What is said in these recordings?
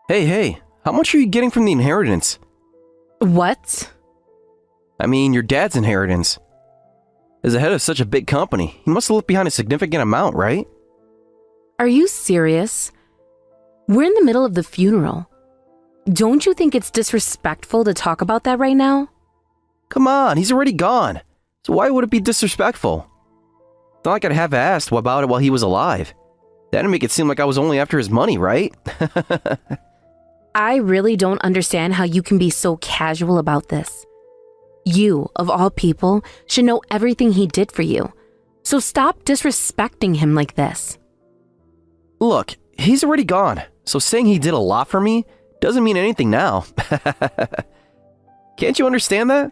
Hey, how much are you getting from the inheritance? What? I mean, your dad's inheritance. As the head of such a big company, he must have left behind a significant amount, right? Are you serious? We're in the middle of the funeral. Don't you think it's disrespectful to talk about that right now? Come on, he's already gone. So why would it be disrespectful? It's not like I'd have asked about it while he was alive. That'd make it seem like I was only after his money, right? I really don't understand how you can be so casual about this. You, of all people, should know everything he did for you. So stop disrespecting him like this. Look, he's already gone, so saying he did a lot for me doesn't mean anything now. Can't you understand that?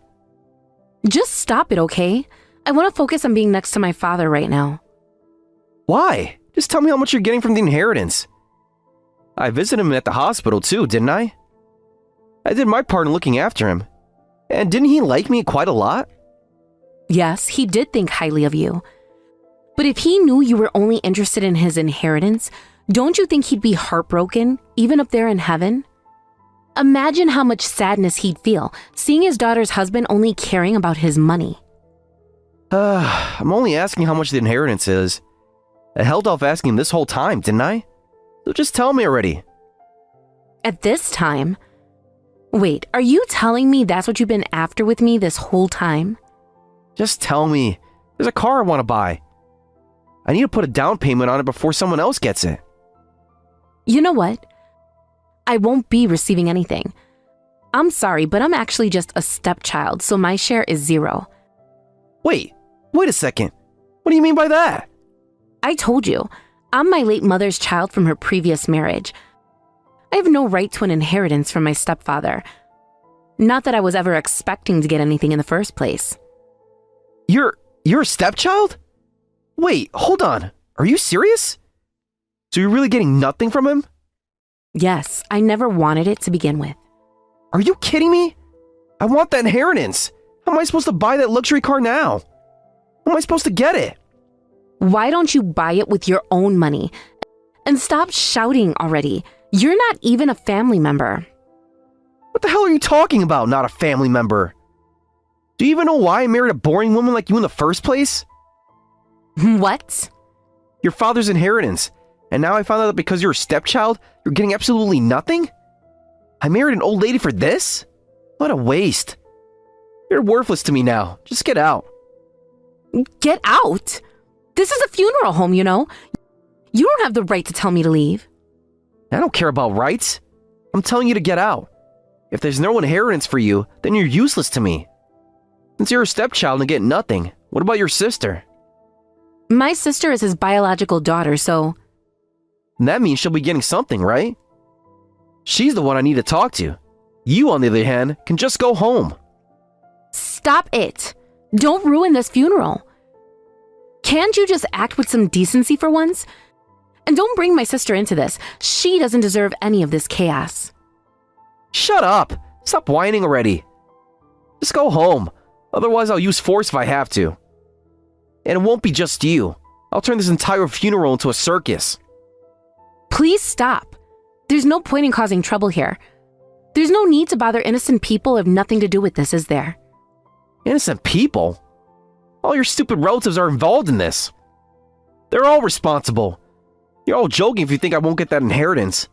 Just stop it, okay? I want to focus on being next to my father right now. Why? Just tell me how much you're getting from the inheritance. I visited him at the hospital too, didn't I? I did my part in looking after him. And didn't he like me quite a lot? Yes, he did think highly of you. But if he knew you were only interested in his inheritance, don't you think he'd be heartbroken, even up there in heaven? Imagine how much sadness he'd feel, seeing his daughter's husband only caring about his money. I'm only asking how much the inheritance is. I held off asking this whole time, didn't I? So just tell me already. At this time? Wait, are you telling me that's what you've been after with me this whole time? Just tell me. There's a car I want to buy. I need to put a down payment on it before someone else gets it. You know what? I won't be receiving anything. I'm sorry, but I'm actually just a stepchild, so my share is 0. Wait a second. What do you mean by that? I told you, I'm my late mother's child from her previous marriage. I have no right to an inheritance from my stepfather. Not that I was ever expecting to get anything in the first place. You're a stepchild? Wait, hold on. Are you serious? So you're really getting nothing from him? Yes, I never wanted it to begin with. Are you kidding me? I want that inheritance. How am I supposed to buy that luxury car now? How am I supposed to get it? Why don't you buy it with your own money? And stop shouting already. You're not even a family member. What the hell are you talking about, not a family member? Do you even know why I married a boring woman like you in the first place? What? Your father's inheritance. And now I found out that because you're a stepchild, you're getting absolutely nothing? I married an old lady for this? What a waste. You're worthless to me now. Just get out. Get out? This is a funeral home, you know. You don't have the right to tell me to leave. I don't care about rights. I'm telling you to get out. If there's no inheritance for you, then you're useless to me. Since you're a stepchild and get nothing, what about your sister? My sister is his biological daughter, so... And that means she'll be getting something, right? She's the one I need to talk to. You, on the other hand, can just go home. Stop it. Don't ruin this funeral. Can't you just act with some decency for once? And don't bring my sister into this. She doesn't deserve any of this chaos. Shut up! Stop whining already. Just go home. Otherwise, I'll use force if I have to. And it won't be just you. I'll turn this entire funeral into a circus. Please stop. There's no point in causing trouble here. There's no need to bother innocent people who have nothing to do with this, is there? Innocent people? All your stupid relatives are involved in this. They're all responsible. You're all joking if you think I won't get that inheritance.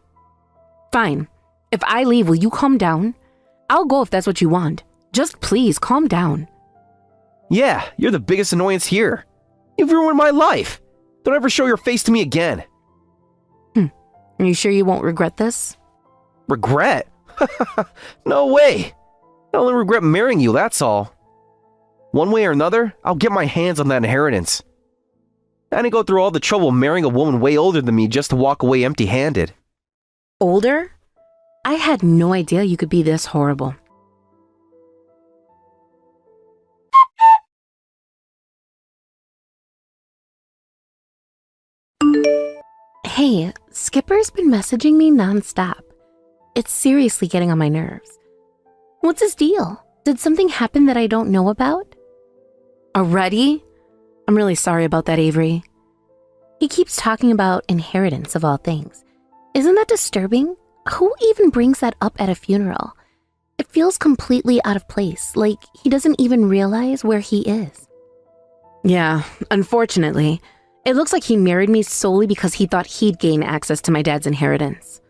Fine. If I leave, will you calm down? I'll go if that's what you want. Just please calm down. Yeah, you're the biggest annoyance here. You've ruined my life. Don't ever show your face to me again. Are you sure you won't regret this? Regret? No way. I only regret marrying you, that's all. One way or another, I'll get my hands on that inheritance. I didn't go through all the trouble of marrying a woman way older than me just to walk away empty-handed. Older? I had no idea you could be this horrible. Hey, Skipper's been messaging me nonstop. It's seriously getting on my nerves. What's his deal? Did something happen that I don't know about? Already? I'm really sorry about that, Avery. He keeps talking about inheritance of all things. Isn't that disturbing? Who even brings that up at a funeral? It feels completely out of place, like he doesn't even realize where he is. Yeah, unfortunately, it looks like he married me solely because he thought he'd gain access to my dad's inheritance.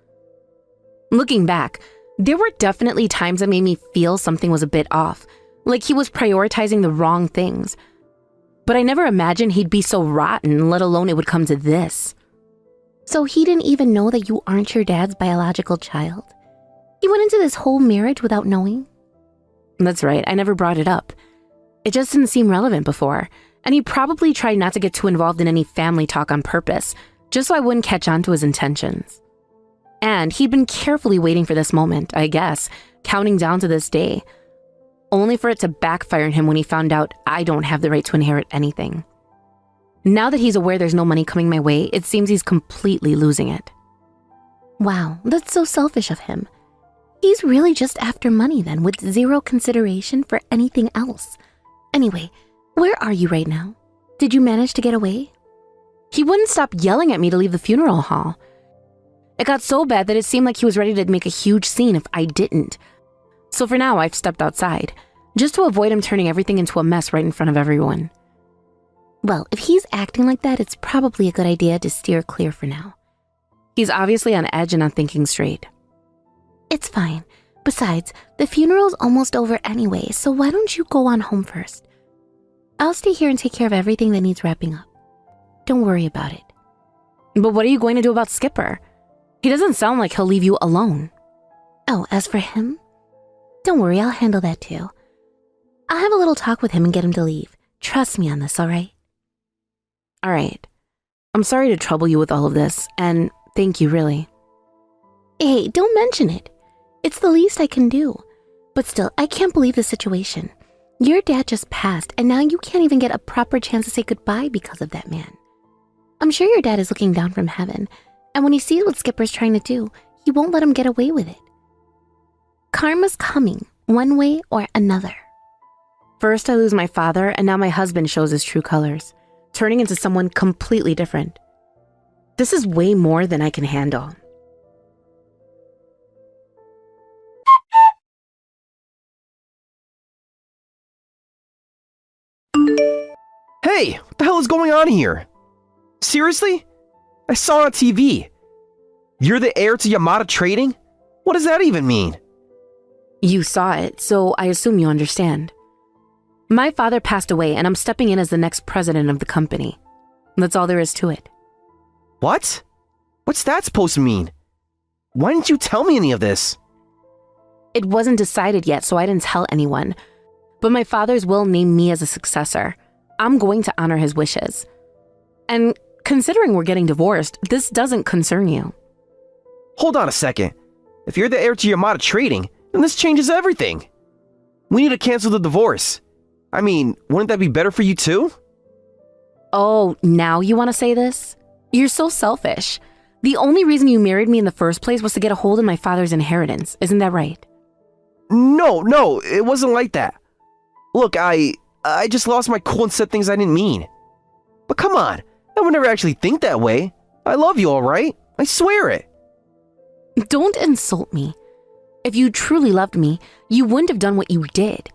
Looking back, there were definitely times that made me feel something was a bit off, like he was prioritizing the wrong things. But I never imagined he'd be so rotten, let alone it would come to this. So he didn't even know that you aren't your dad's biological child? He went into this whole marriage without knowing? That's right, I never brought it up. It just didn't seem relevant before, and he probably tried not to get too involved in any family talk on purpose, just so I wouldn't catch on to his intentions. And he'd been carefully waiting for this moment, I guess, counting down to this day, only for it to backfire on him when he found out I don't have the right to inherit anything. Now that he's aware there's no money coming my way, it seems he's completely losing it. Wow, that's so selfish of him. He's really just after money then, with zero consideration for anything else. Anyway, where are you right now? Did you manage to get away? He wouldn't stop yelling at me to leave the funeral hall. It got so bad that it seemed like he was ready to make a huge scene if I didn't. So for now, I've stepped outside, just to avoid him turning everything into a mess right in front of everyone. Well, if he's acting like that, it's probably a good idea to steer clear for now. He's obviously on edge and not thinking straight. It's fine. Besides, the funeral's almost over anyway, so why don't you go on home first? I'll stay here and take care of everything that needs wrapping up. Don't worry about it. But what are you going to do about Skipper? He doesn't sound like he'll leave you alone. Oh, as for him? Don't worry, I'll handle that too. I'll have a little talk with him and get him to leave. Trust me on this, all right? All right. I'm sorry to trouble you with all of this, and thank you, really. Hey, don't mention it. It's the least I can do. But still, I can't believe the situation. Your dad just passed, and now you can't even get a proper chance to say goodbye because of that man. I'm sure your dad is looking down from heaven, and when he sees what Skipper's trying to do, he won't let him get away with it. Karma's coming, one way or another. First I lose my father, and now my husband shows his true colors, turning into someone completely different. This is way more than I can handle. Hey, what the hell is going on here? Seriously? I saw it on TV. You're the heir to Yamada Trading? What does that even mean? You saw it, so I assume you understand. My father passed away, and I'm stepping in as the next president of the company. That's all there is to it. What? What's that supposed to mean? Why didn't you tell me any of this? It wasn't decided yet, so I didn't tell anyone. But my father's will named me as a successor. I'm going to honor his wishes. And considering we're getting divorced, this doesn't concern you. Hold on a second. If you're the heir to Yamada Trading, then this changes everything. We need to cancel the divorce. I mean, wouldn't that be better for you too? Oh, now you want to say this? You're so selfish. The only reason you married me in the first place was to get a hold of my father's inheritance. Isn't that right? No, it wasn't like that. Look, I just lost my cool and said things I didn't mean. But come on, I would never actually think that way. I love you, all right? I swear it. Don't insult me. If you truly loved me, you wouldn't have done what you did.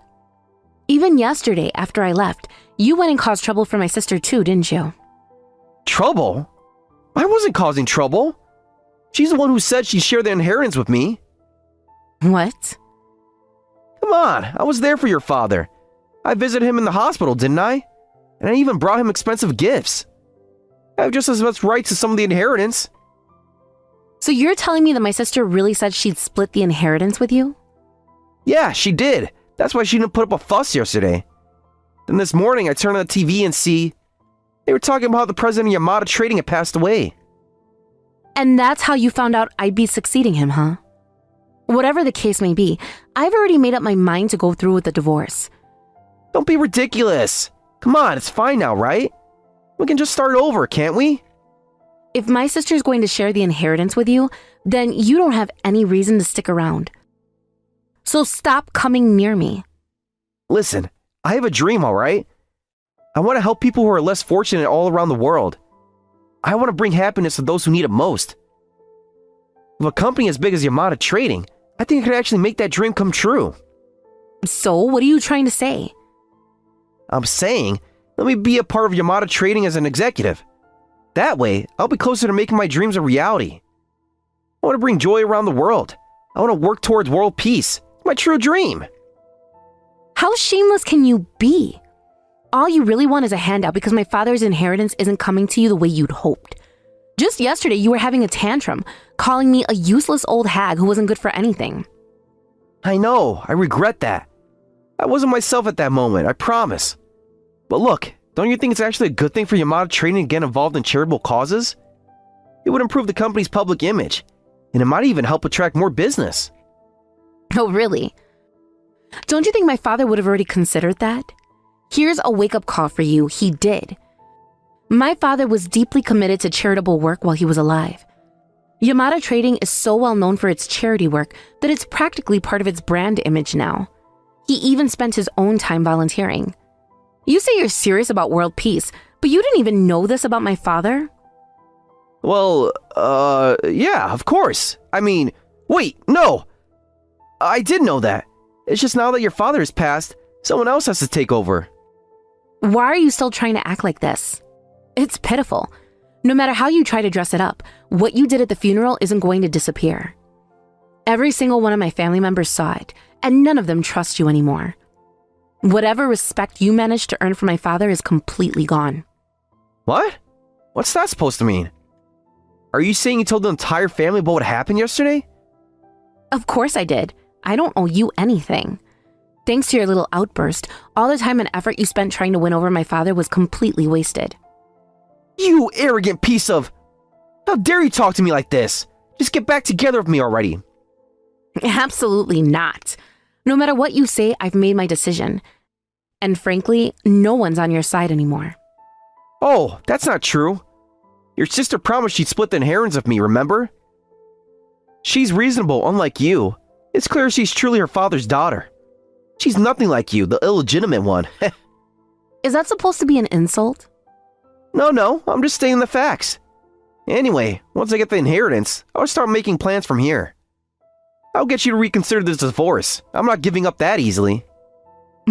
Even yesterday, after I left, you went and caused trouble for my sister too, didn't you? Trouble? I wasn't causing trouble. She's the one who said she'd share the inheritance with me. What? Come on, I was there for your father. I visited him in the hospital, didn't I? And I even brought him expensive gifts. I have just as much rights to some of the inheritance. So you're telling me that my sister really said she'd split the inheritance with you? Yeah, she did. That's why she didn't put up a fuss yesterday. Then this morning I turned on the TV and see they were talking about how the president of Yamada Trading had passed away. And that's how you found out I'd be succeeding him, huh? Whatever the case may be, I've already made up my mind to go through with the divorce. Don't be ridiculous. Come on, it's fine now, right? We can just start over, can't we? If my sister's going to share the inheritance with you, then you don't have any reason to stick around. So stop coming near me. Listen, I have a dream, all right? I want to help people who are less fortunate all around the world. I want to bring happiness to those who need it most. With a company as big as Yamada Trading, I think I could actually make that dream come true. So, what are you trying to say? I'm saying, let me be a part of Yamada Trading as an executive. That way, I'll be closer to making my dreams a reality. I want to bring joy around the world. I want to work towards world peace. It's my true dream. How shameless can you be? All you really want is a handout because my father's inheritance isn't coming to you the way you'd hoped. Just yesterday, you were having a tantrum, calling me a useless old hag who wasn't good for anything. I know, I regret that. I wasn't myself at that moment, I promise. But look, don't you think it's actually a good thing for Yamada Trading to get involved in charitable causes? It would improve the company's public image, and it might even help attract more business. Oh, really? Don't you think my father would have already considered that? Here's a wake-up call for you. He did. My father was deeply committed to charitable work while he was alive. Yamada Trading is so well known for its charity work that it's practically part of its brand image now. He even spent his own time volunteering. You say you're serious about world peace, but you didn't even know this about my father? Well, yeah, of course. I mean, wait, no! I did know that. It's just now that your father has passed, someone else has to take over. Why are you still trying to act like this? It's pitiful. No matter how you try to dress it up, what you did at the funeral isn't going to disappear. Every single one of my family members saw it, and none of them trust you anymore. Whatever respect you managed to earn from my father is completely gone. What? What's that supposed to mean? Are you saying you told the entire family about what happened yesterday? Of course I did. I don't owe you anything. Thanks to your little outburst, all the time and effort you spent trying to win over my father was completely wasted. You arrogant piece of... How dare you talk to me like this? Just get back together with me already. Absolutely not. No matter what you say, I've made my decision. And frankly, no one's on your side anymore. Oh, that's not true. Your sister promised she'd split the inheritance with me, remember? She's reasonable, unlike you. It's clear she's truly her father's daughter. She's nothing like you, the illegitimate one. Is that supposed to be an insult? No, I'm just stating the facts. Anyway, once I get the inheritance, I'll start making plans from here. I'll get you to reconsider this divorce. I'm not giving up that easily.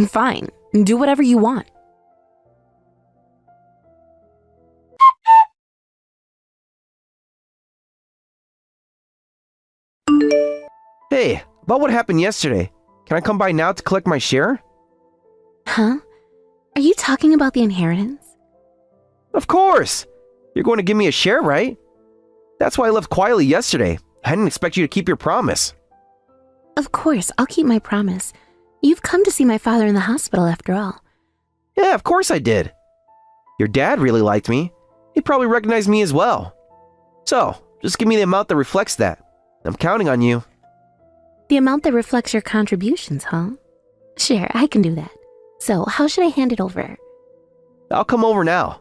Fine. Do whatever you want. Hey, about what happened yesterday. Can I come by now to collect my share? Huh? Are you talking about the inheritance? Of course! You're going to give me a share, right? That's why I left quietly yesterday. I didn't expect you to keep your promise. Of course, I'll keep my promise. You've come to see my father in the hospital after all. Yeah, of course I did. Your dad really liked me. He probably recognized me as well. So, just give me the amount that reflects that. I'm counting on you. The amount that reflects your contributions, huh? Sure, I can do that. So, how should I hand it over? I'll come over now.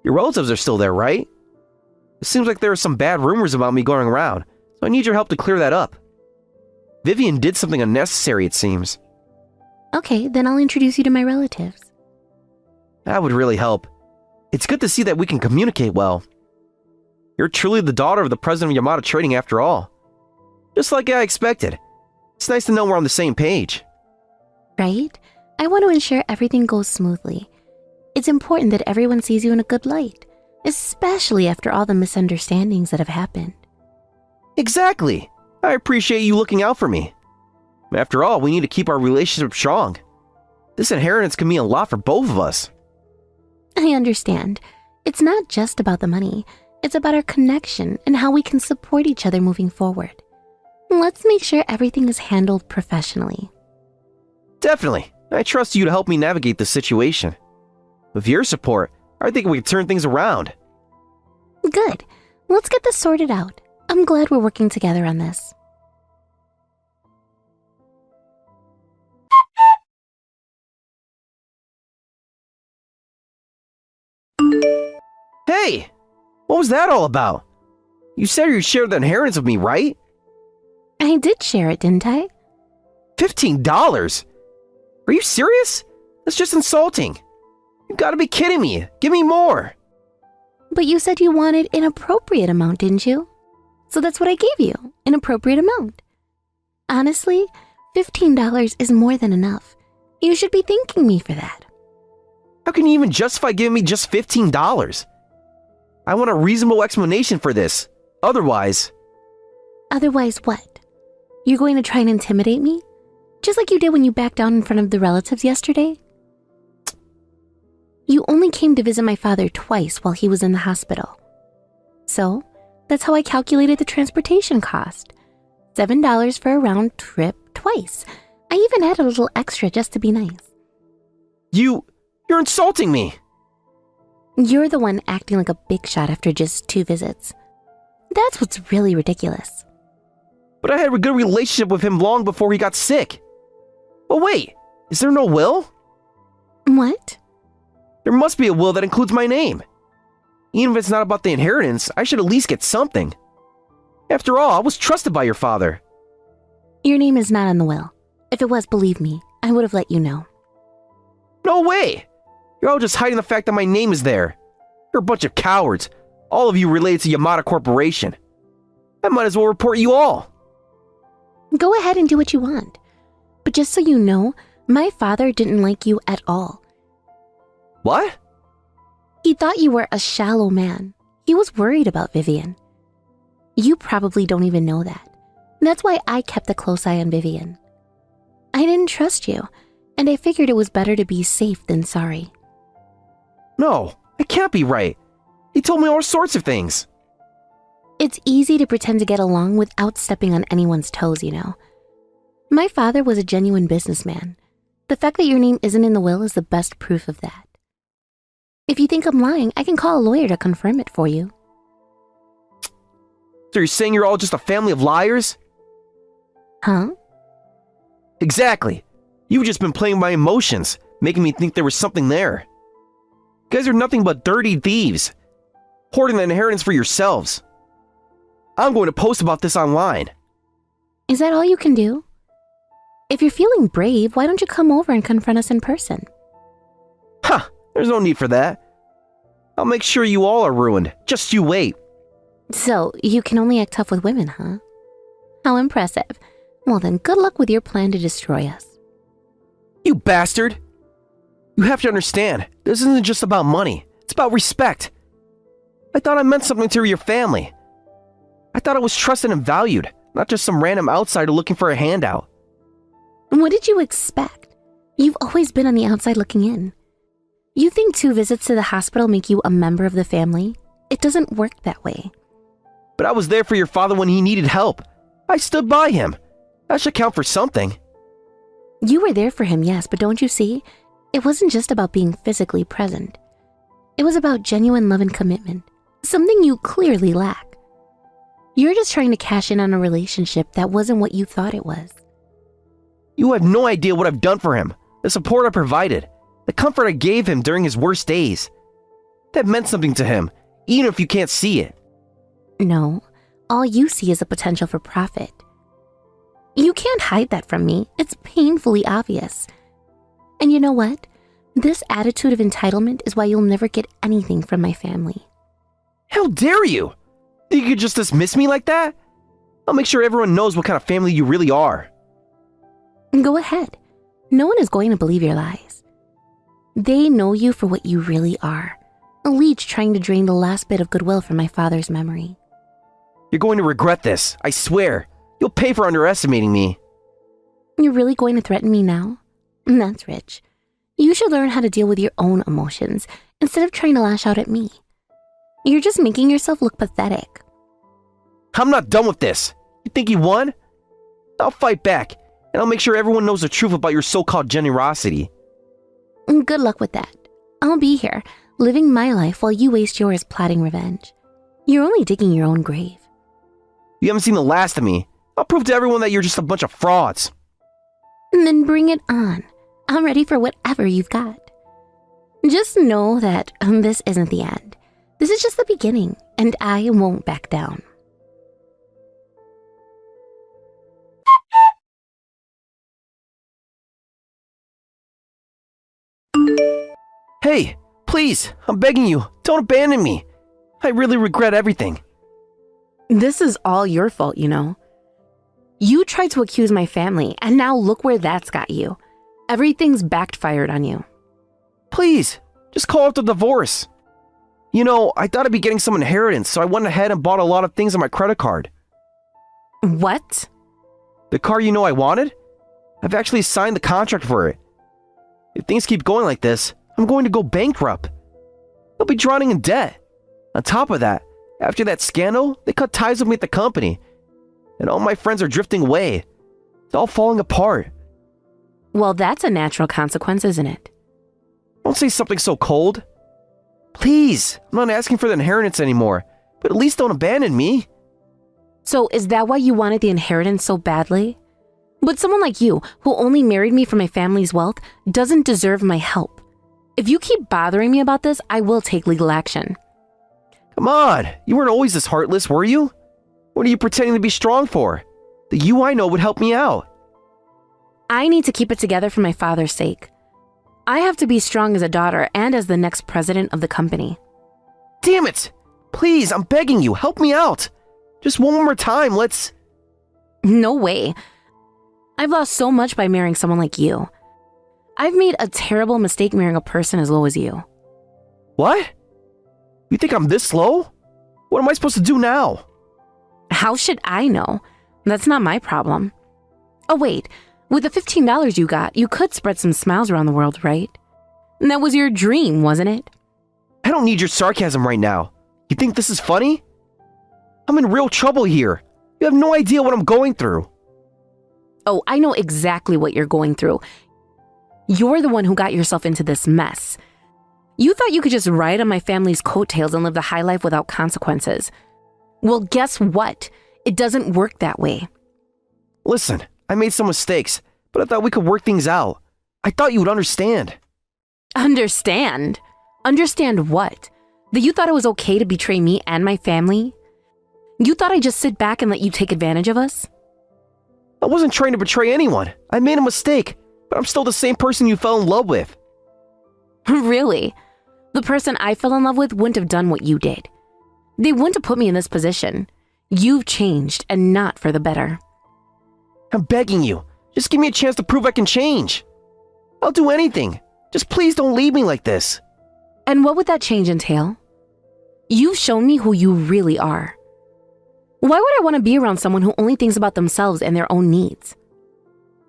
Your relatives are still there, right? It seems like there are some bad rumors about me going around, so I need your help to clear that up. Vivian did something unnecessary, it seems. Okay, then I'll introduce you to my relatives. That would really help. It's good to see that we can communicate well. You're truly the daughter of the president of Yamada Trading after all. Just like I expected. It's nice to know we're on the same page. Right? I want to ensure everything goes smoothly. It's important that everyone sees you in a good light, especially after all the misunderstandings that have happened. Exactly. I appreciate you looking out for me. After all, we need to keep our relationship strong. This inheritance can mean a lot for both of us. I understand. It's not just about the money. It's about our connection and how we can support each other moving forward. Let's make sure everything is handled professionally. Definitely. I trust you to help me navigate this situation. With your support, I think we can turn things around. Good. Let's get this sorted out. I'm glad we're working together on this. Hey! What was that all about? You said you shared the inheritance with me, right? I did share it, didn't I? $15? Are you serious? That's just insulting. You gotta be kidding me. Give me more. But you said you wanted an appropriate amount, didn't you? so that's what I gave you, an appropriate amount. Honestly, $15 is more than enough. You should be thanking me for that. How can you even justify giving me just $15? I want a reasonable explanation for this. Otherwise... Otherwise what? You're going to try and intimidate me? Just like you did when you backed down in front of the relatives yesterday? You only came to visit my father twice while he was in the hospital. So, that's how I calculated the transportation cost. $7 for a round trip twice. I even added a little extra just to be nice. You're insulting me. You're the one acting like a big shot after just 2 visits. That's what's really ridiculous. But I had a good relationship with him long before he got sick. But wait, is there no will? What? There must be a will that includes my name. Even if it's not about the inheritance, I should at least get something. After all, I was trusted by your father. Your name is not on the will. If it was, believe me, I would have let you know. No way! You're all just hiding the fact that my name is there. You're a bunch of cowards, all of you related to Yamada Corporation. I might as well report you all. Go ahead and do what you want. But just so you know, my father didn't like you at all. What? He thought you were a shallow man. He was worried about Vivian. You probably don't even know that. That's why I kept a close eye on Vivian. I didn't trust you, and I figured it was better to be safe than sorry. No, it can't be right. He told me all sorts of things. It's easy to pretend to get along without stepping on anyone's toes, you know. My father was a genuine businessman. The fact that your name isn't in the will is the best proof of that. If you think I'm lying, I can call a lawyer to confirm it for you. So you're saying you're all just a family of liars? Huh? Exactly. You've just been playing my emotions, making me think there was something there. You guys are nothing but dirty thieves, hoarding the inheritance for yourselves. I'm going to post about this online. Is that all you can do? If you're feeling brave, why don't you come over and confront us in person? Huh, there's no need for that. I'll make sure you all are ruined. Just you wait. So, you can only act tough with women, huh? How impressive. Well then, good luck with your plan to destroy us. You bastard! You have to understand, this isn't just about money. It's about respect. I thought I meant something to your family. I thought I was trusted and valued, not just some random outsider looking for a handout. What did you expect? You've always been on the outside looking in. You think 2 visits to the hospital make you a member of the family? It doesn't work that way. But I was there for your father when he needed help. I stood by him. That should count for something. You were there for him, yes, but don't you see? It wasn't just about being physically present. It was about genuine love and commitment, something you clearly lack. You're just trying to cash in on a relationship that wasn't what you thought it was. You have no idea what I've done for him, the support I provided, the comfort I gave him during his worst days. That meant something to him, even if you can't see it. No, all you see is the potential for profit. You can't hide that from me. It's painfully obvious. And you know what? This attitude of entitlement is why you'll never get anything from my family. How dare you? Think you could just dismiss me like that? I'll make sure everyone knows what kind of family you really are. Go ahead. No one is going to believe your lies. They know you for what you really are. A leech trying to drain the last bit of goodwill from my father's memory. You're going to regret this, I swear. You'll pay for underestimating me. You're really going to threaten me now? That's rich. You should learn how to deal with your own emotions instead of trying to lash out at me. You're just making yourself look pathetic. I'm not done with this. You think you won? I'll fight back, and I'll make sure everyone knows the truth about your so-called generosity. Good luck with that. I'll be here, living my life while you waste yours plotting revenge. You're only digging your own grave. You haven't seen the last of me. I'll prove to everyone that you're just a bunch of frauds. Then bring it on. I'm ready for whatever you've got. Just know that this isn't the end. This is just the beginning, and I won't back down. Hey, please, I'm begging you, don't abandon me. I really regret everything. This is all your fault, you know. You tried to accuse my family, and now look where that's got you. Everything's backfired on you. Please, just call off the divorce. You know, I thought I'd be getting some inheritance, so I went ahead and bought a lot of things on my credit card. What? The car you know I wanted? I've actually signed the contract for it. If things keep going like this, I'm going to go bankrupt. I'll be drowning in debt. On top of that, after that scandal, they cut ties with me at the company. And all my friends are drifting away. It's all falling apart. Well, that's a natural consequence, isn't it? Don't say something so cold. Please, I'm not asking for the inheritance anymore, but at least don't abandon me. So is that why you wanted the inheritance so badly? But someone like you, who only married me for my family's wealth, doesn't deserve my help. If you keep bothering me about this, I will take legal action. Come on, you weren't always this heartless, were you? What are you pretending to be strong for? The you I know would help me out. I need to keep it together for my father's sake. I have to be strong as a daughter and as the next president of the company. Damn it! Please, I'm begging you, help me out. Just one more time, let's... No way. I've lost so much by marrying someone like you. I've made a terrible mistake marrying a person as low as you. What? You think I'm this slow? What am I supposed to do now? How should I know? That's not my problem. Oh wait, with the $15 you got, you could spread some smiles around the world, right? And that was your dream, wasn't it? I don't need your sarcasm right now. You think this is funny? I'm in real trouble here. You have no idea what I'm going through. Oh, I know exactly what you're going through. You're the one who got yourself into this mess. You thought you could just ride on my family's coattails and live the high life without consequences. Well, guess what? It doesn't work that way. Listen, I made some mistakes, but I thought we could work things out. I thought you would understand. Understand? Understand what? That you thought it was okay to betray me and my family? You thought I'd just sit back and let you take advantage of us? I wasn't trying to betray anyone. I made a mistake, but I'm still the same person you fell in love with. Really? The person I fell in love with wouldn't have done what you did. They wouldn't have put me in this position. You've changed, and not for the better. I'm begging you. Just give me a chance to prove I can change. I'll do anything. Just please don't leave me like this. And what would that change entail? You've shown me who you really are. Why would I want to be around someone who only thinks about themselves and their own needs?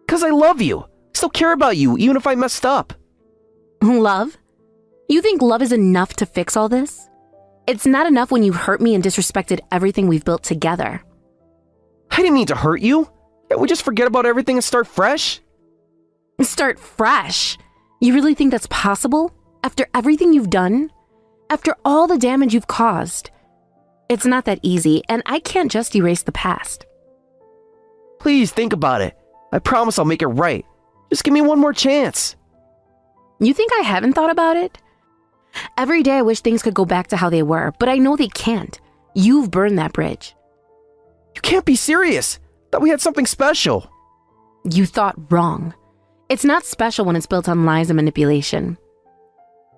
'Cause I love you. I still care about you, even if I messed up. Love? You think love is enough to fix all this? It's not enough when you hurt me and disrespected everything we've built together. I didn't mean to hurt you. Can't we just forget about everything and start fresh? Start fresh? You really think that's possible? After everything you've done? After all the damage you've caused? It's not that easy, and I can't just erase the past. Please think about it. I promise I'll make it right. Just give me one more chance. You think I haven't thought about it? Every day I wish things could go back to how they were, but I know they can't. You've burned that bridge. You can't be serious. Thought we had something special. You thought wrong. It's not special when it's built on lies and manipulation.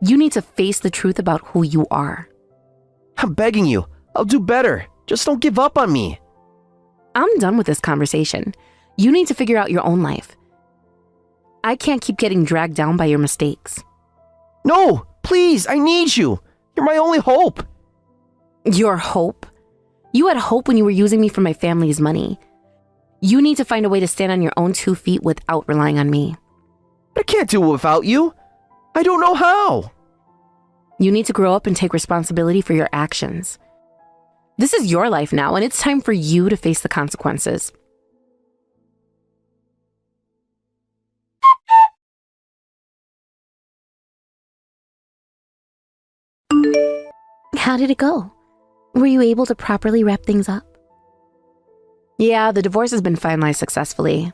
You need to face the truth about who you are. I'm begging you. I'll do better. Just don't give up on me. I'm done with this conversation. You need to figure out your own life. I can't keep getting dragged down by your mistakes. No, please, I need you. You're my only hope. Your hope? You had hope when you were using me for my family's money. You need to find a way to stand on your own 2 feet without relying on me. I can't do it without you. I don't know how. You need to grow up and take responsibility for your actions. This is your life now, and it's time for you to face the consequences. How did it go? Were you able to properly wrap things up? Yeah, the divorce has been finalized successfully.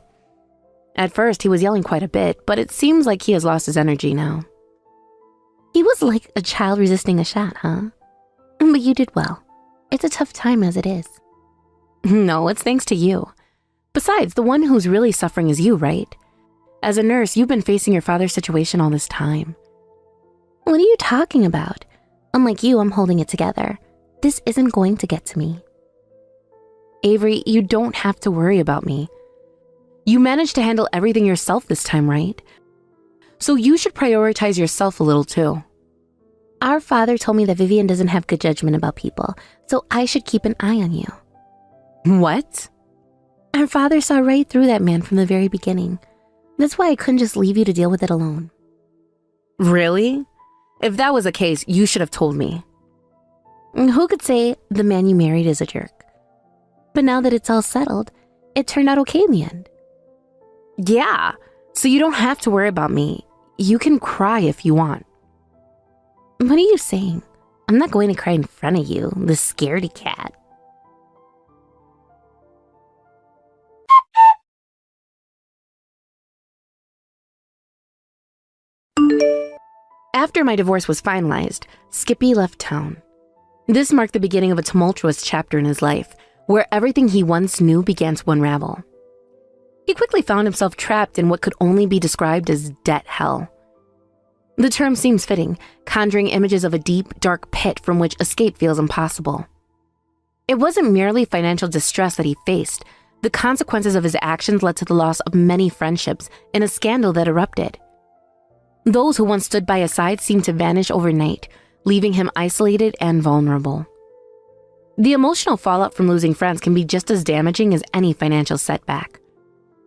At first, he was yelling quite a bit, but it seems like he has lost his energy now. He was like a child resisting a shot, huh? But you did well. It's a tough time as it is. No, it's thanks to you. Besides, the one who's really suffering is you, right? As a nurse, you've been facing your father's situation all this time. What are you talking about? Unlike you, I'm holding it together. This isn't going to get to me. Avery, you don't have to worry about me. You managed to handle everything yourself this time, right? So you should prioritize yourself a little too. Our father told me that Vivian doesn't have good judgment about people, so I should keep an eye on you. What? Our father saw right through that man from the very beginning. That's why I couldn't just leave you to deal with it alone. Really? If that was the case, you should have told me. Who could say the man you married is a jerk? But now that it's all settled, it turned out okay in the end. Yeah, so you don't have to worry about me. You can cry if you want. What are you saying? I'm not going to cry in front of you, the scaredy cat. After my divorce was finalized, Skippy left town. This marked the beginning of a tumultuous chapter in his life, where everything he once knew began to unravel. He quickly found himself trapped in what could only be described as debt hell. The term seems fitting, conjuring images of a deep, dark pit from which escape feels impossible. It wasn't merely financial distress that he faced. The consequences of his actions led to the loss of many friendships in a scandal that erupted. Those who once stood by his side seemed to vanish overnight, leaving him isolated and vulnerable. The emotional fallout from losing friends can be just as damaging as any financial setback.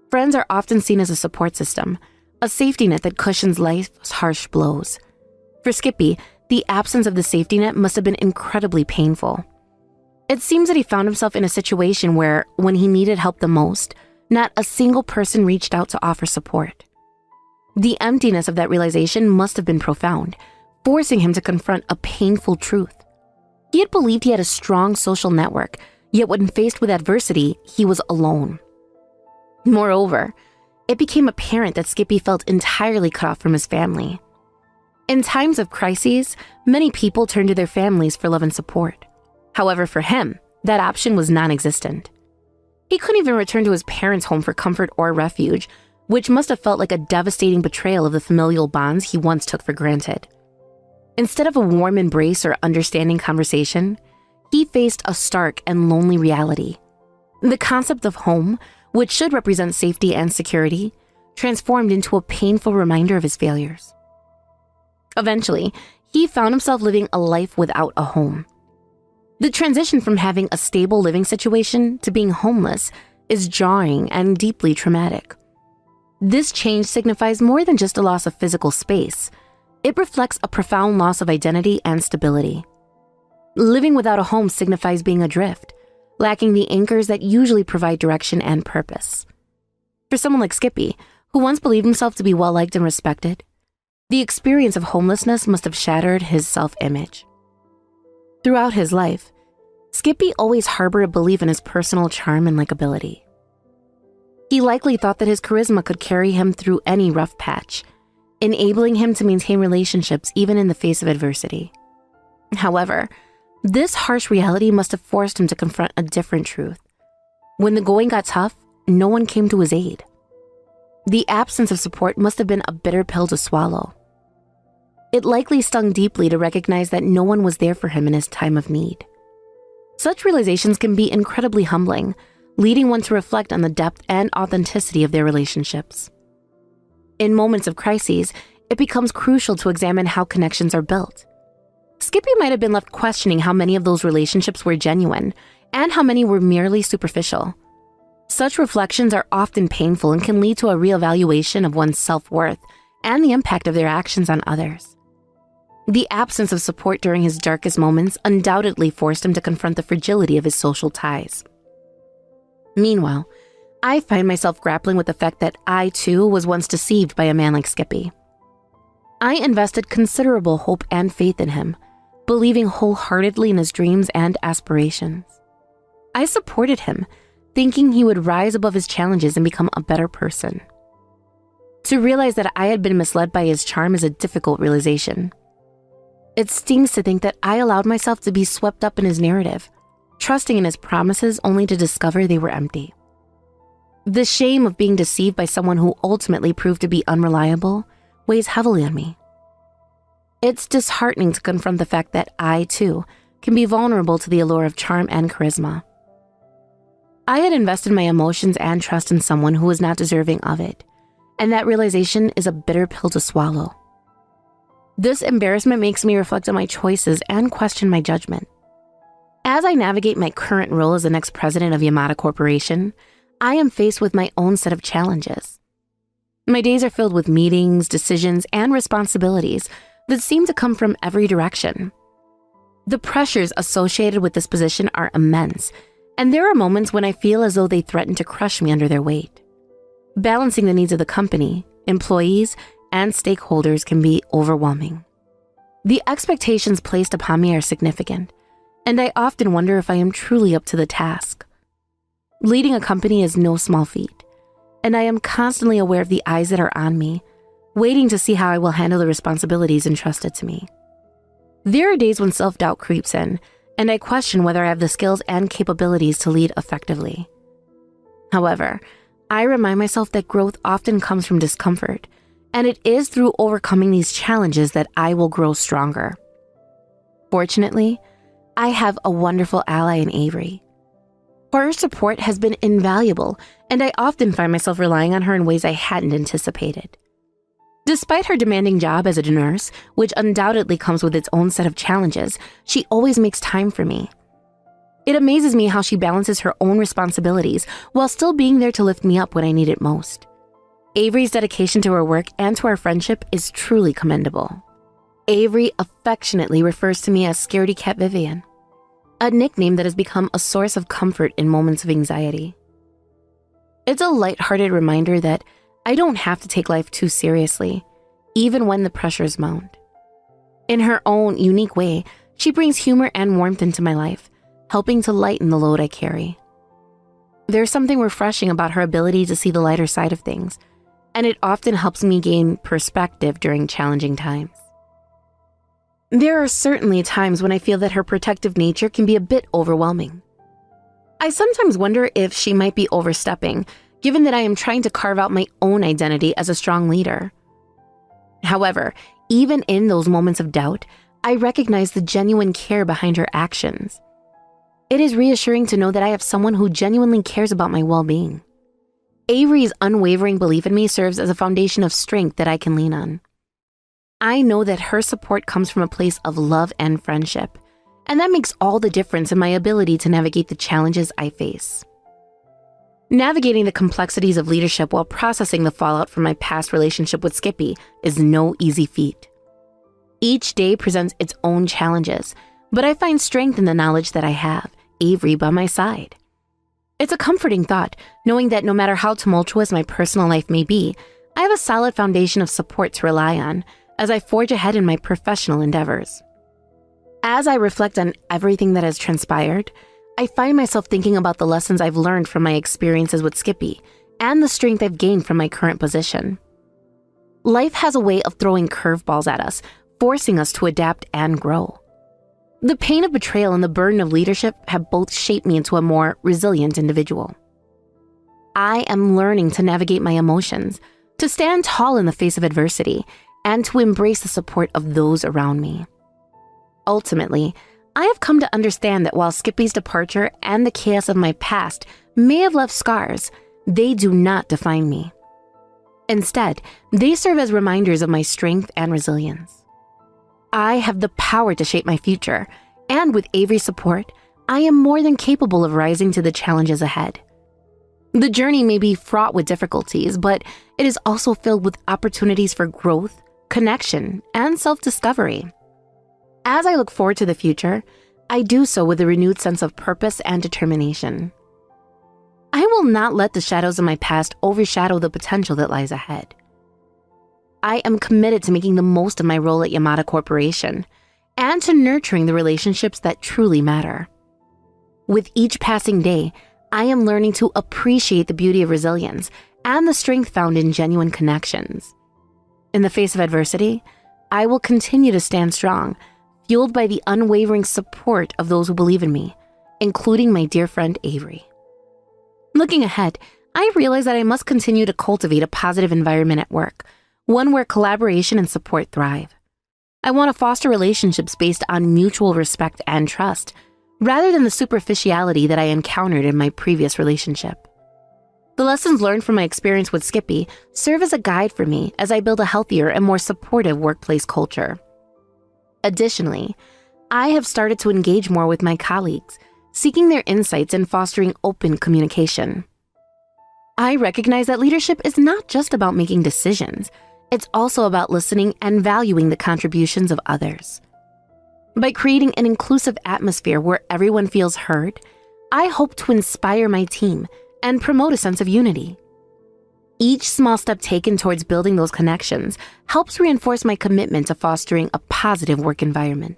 Friends are often seen as a support system, a safety net that cushions life's harsh blows. For Skippy, the absence of the safety net must have been incredibly painful. It seems that he found himself in a situation where, when he needed help the most, not a single person reached out to offer support. The emptiness of that realization must have been profound, forcing him to confront a painful truth. He had believed he had a strong social network, yet when faced with adversity, he was alone. Moreover, it became apparent that Skippy felt entirely cut off from his family. In times of crises, many people turn to their families for love and support. However, for him, that option was non-existent. He couldn't even return to his parents' home for comfort or refuge, which must have felt like a devastating betrayal of the familial bonds he once took for granted. Instead of a warm embrace or understanding conversation, he faced a stark and lonely reality. The concept of home, which should represent safety and security, transformed into a painful reminder of his failures. Eventually, he found himself living a life without a home. The transition from having a stable living situation to being homeless is jarring and deeply traumatic. This change signifies more than just a loss of physical space. It reflects a profound loss of identity and stability. Living without a home signifies being adrift, lacking the anchors that usually provide direction and purpose. For someone like Skippy, who once believed himself to be well-liked and respected, the experience of homelessness must have shattered his self-image. Throughout his life, Skippy always harbored a belief in his personal charm and likability. He likely thought that his charisma could carry him through any rough patch, enabling him to maintain relationships even in the face of adversity. However, this harsh reality must have forced him to confront a different truth. When the going got tough, no one came to his aid. The absence of support must have been a bitter pill to swallow. It likely stung deeply to recognize that no one was there for him in his time of need. Such realizations can be incredibly humbling, leading one to reflect on the depth and authenticity of their relationships. In moments of crises, it becomes crucial to examine how connections are built. Skippy might have been left questioning how many of those relationships were genuine and how many were merely superficial. Such reflections are often painful and can lead to a reevaluation of one's self-worth and the impact of their actions on others. The absence of support during his darkest moments undoubtedly forced him to confront the fragility of his social ties. Meanwhile, I find myself grappling with the fact that I, too, was once deceived by a man like Skippy. I invested considerable hope and faith in him, believing wholeheartedly in his dreams and aspirations. I supported him, thinking he would rise above his challenges and become a better person. To realize that I had been misled by his charm is a difficult realization. It stings to think that I allowed myself to be swept up in his narrative, trusting in his promises only to discover they were empty. The shame of being deceived by someone who ultimately proved to be unreliable weighs heavily on me. It's disheartening to confront the fact that I, too, can be vulnerable to the allure of charm and charisma. I had invested my emotions and trust in someone who was not deserving of it, and that realization is a bitter pill to swallow. This embarrassment makes me reflect on my choices and question my judgment. As I navigate my current role as the next president of Yamada Corporation, I am faced with my own set of challenges. My days are filled with meetings, decisions, and responsibilities that seem to come from every direction. The pressures associated with this position are immense, and there are moments when I feel as though they threaten to crush me under their weight. Balancing the needs of the company, employees, and stakeholders can be overwhelming. The expectations placed upon me are significant, and I often wonder if I am truly up to the task. Leading a company is no small feat, and I am constantly aware of the eyes that are on me, waiting to see how I will handle the responsibilities entrusted to me. There are days when self-doubt creeps in, and I question whether I have the skills and capabilities to lead effectively. However, I remind myself that growth often comes from discomfort, and it is through overcoming these challenges that I will grow stronger. Fortunately, I have a wonderful ally in Avery. Her support has been invaluable, and I often find myself relying on her in ways I hadn't anticipated. Despite her demanding job as a nurse, which undoubtedly comes with its own set of challenges, she always makes time for me. It amazes me how she balances her own responsibilities while still being there to lift me up when I need it most. Avery's dedication to her work and to our friendship is truly commendable. Avery affectionately refers to me as Scaredy Cat Vivian, a nickname that has become a source of comfort in moments of anxiety. It's a lighthearted reminder that I don't have to take life too seriously, even when the pressures mount. In her own unique way, she brings humor and warmth into my life, helping to lighten the load I carry. There's something refreshing about her ability to see the lighter side of things, and it often helps me gain perspective during challenging times. There are certainly times when I feel that her protective nature can be a bit overwhelming. I sometimes wonder if she might be overstepping, given that I am trying to carve out my own identity as a strong leader. However, even in those moments of doubt, I recognize the genuine care behind her actions. It is reassuring to know that I have someone who genuinely cares about my well-being. Avery's unwavering belief in me serves as a foundation of strength that I can lean on. I know that her support comes from a place of love and friendship, and that makes all the difference in my ability to navigate the challenges I face. Navigating the complexities of leadership while processing the fallout from my past relationship with Skippy is no easy feat. Each day presents its own challenges, but I find strength in the knowledge that I have Avery by my side. It's a comforting thought, knowing that no matter how tumultuous my personal life may be, I have a solid foundation of support to rely on as I forge ahead in my professional endeavors. As I reflect on everything that has transpired, I find myself thinking about the lessons I've learned from my experiences with Skippy and the strength I've gained from my current position. Life has a way of throwing curveballs at us, forcing us to adapt and grow. The pain of betrayal and the burden of leadership have both shaped me into a more resilient individual. I am learning to navigate my emotions, to stand tall in the face of adversity, and to embrace the support of those around me. Ultimately, I have come to understand that while Skippy's departure and the chaos of my past may have left scars, they do not define me. Instead, they serve as reminders of my strength and resilience. I have the power to shape my future, and with Avery's support, I am more than capable of rising to the challenges ahead. The journey may be fraught with difficulties, but it is also filled with opportunities for growth, connection, and self-discovery. As I look forward to the future, I do so with a renewed sense of purpose and determination. I will not let the shadows of my past overshadow the potential that lies ahead. I am committed to making the most of my role at Yamada Corporation and to nurturing the relationships that truly matter. With each passing day, I am learning to appreciate the beauty of resilience and the strength found in genuine connections. In the face of adversity, I will continue to stand strong, fueled by the unwavering support of those who believe in me, including my dear friend Avery. Looking ahead, I realize that I must continue to cultivate a positive environment at work, one where collaboration and support thrive. I want to foster relationships based on mutual respect and trust, rather than the superficiality that I encountered in my previous relationship. The lessons learned from my experience with Skippy serve as a guide for me as I build a healthier and more supportive workplace culture. Additionally, I have started to engage more with my colleagues, seeking their insights and fostering open communication. I recognize that leadership is not just about making decisions, it's also about listening and valuing the contributions of others. By creating an inclusive atmosphere where everyone feels heard, I hope to inspire my team and promote a sense of unity. Each small step taken towards building those connections helps reinforce my commitment to fostering a positive work environment.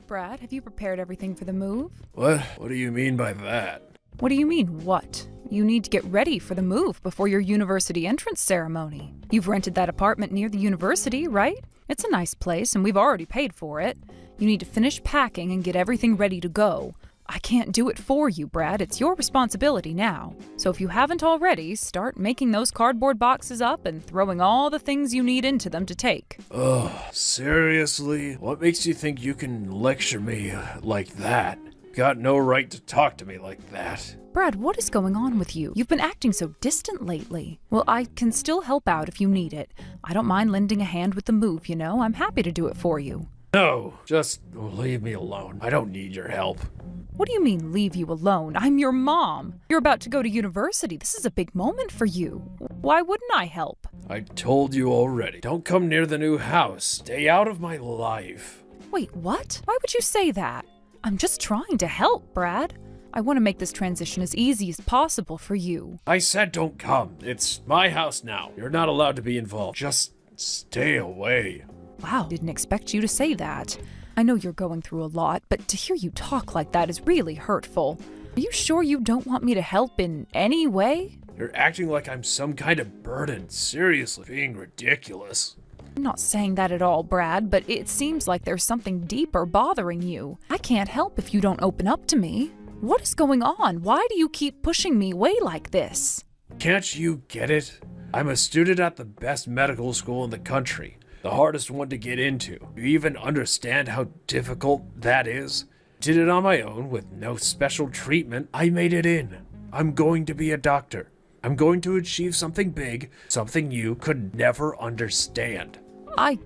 Brad, have you prepared everything for the move? What? What do you mean by that? What do you mean, what? You need to get ready for the move before your university entrance ceremony. You've rented that apartment near the university, right? It's a nice place and we've already paid for it. You need to finish packing and get everything ready to go. I can't do it for you, Brad. It's your responsibility now. So if you haven't already, start making those cardboard boxes up and throwing all the things you need into them to take. Ugh, seriously? What makes you think you can lecture me like that? Got no right to talk to me like that. Brad, what is going on with you? You've been acting so distant lately. Well, I can still help out if you need it. I don't mind lending a hand with the move, you know. I'm happy to do it for you. No, just leave me alone. I don't need your help. What do you mean, leave you alone? I'm your mom. You're about to go to university. This is a big moment for you. Why wouldn't I help? I told you already. Don't come near the new house. Stay out of my life. Wait, what? Why would you say that? I'm just trying to help, Brad. I want to make this transition as easy as possible for you. I said don't come. It's my house now. You're not allowed to be involved. Just stay away. Wow, didn't expect you to say that. I know you're going through a lot, but to hear you talk like that is really hurtful. Are you sure you don't want me to help in any way? You're acting like I'm some kind of burden. Seriously, being ridiculous. I'm not saying that at all, Brad, but it seems like there's something deeper bothering you. I can't help if you don't open up to me. What is going on? Why do you keep pushing me away like this? Can't you get it? I'm a student at the best medical school in the country. The hardest one to get into. Do you even understand how difficult that is? Did it on my own with no special treatment. I made it in. I'm going to be a doctor. I'm going to achieve something big, something you could never understand. I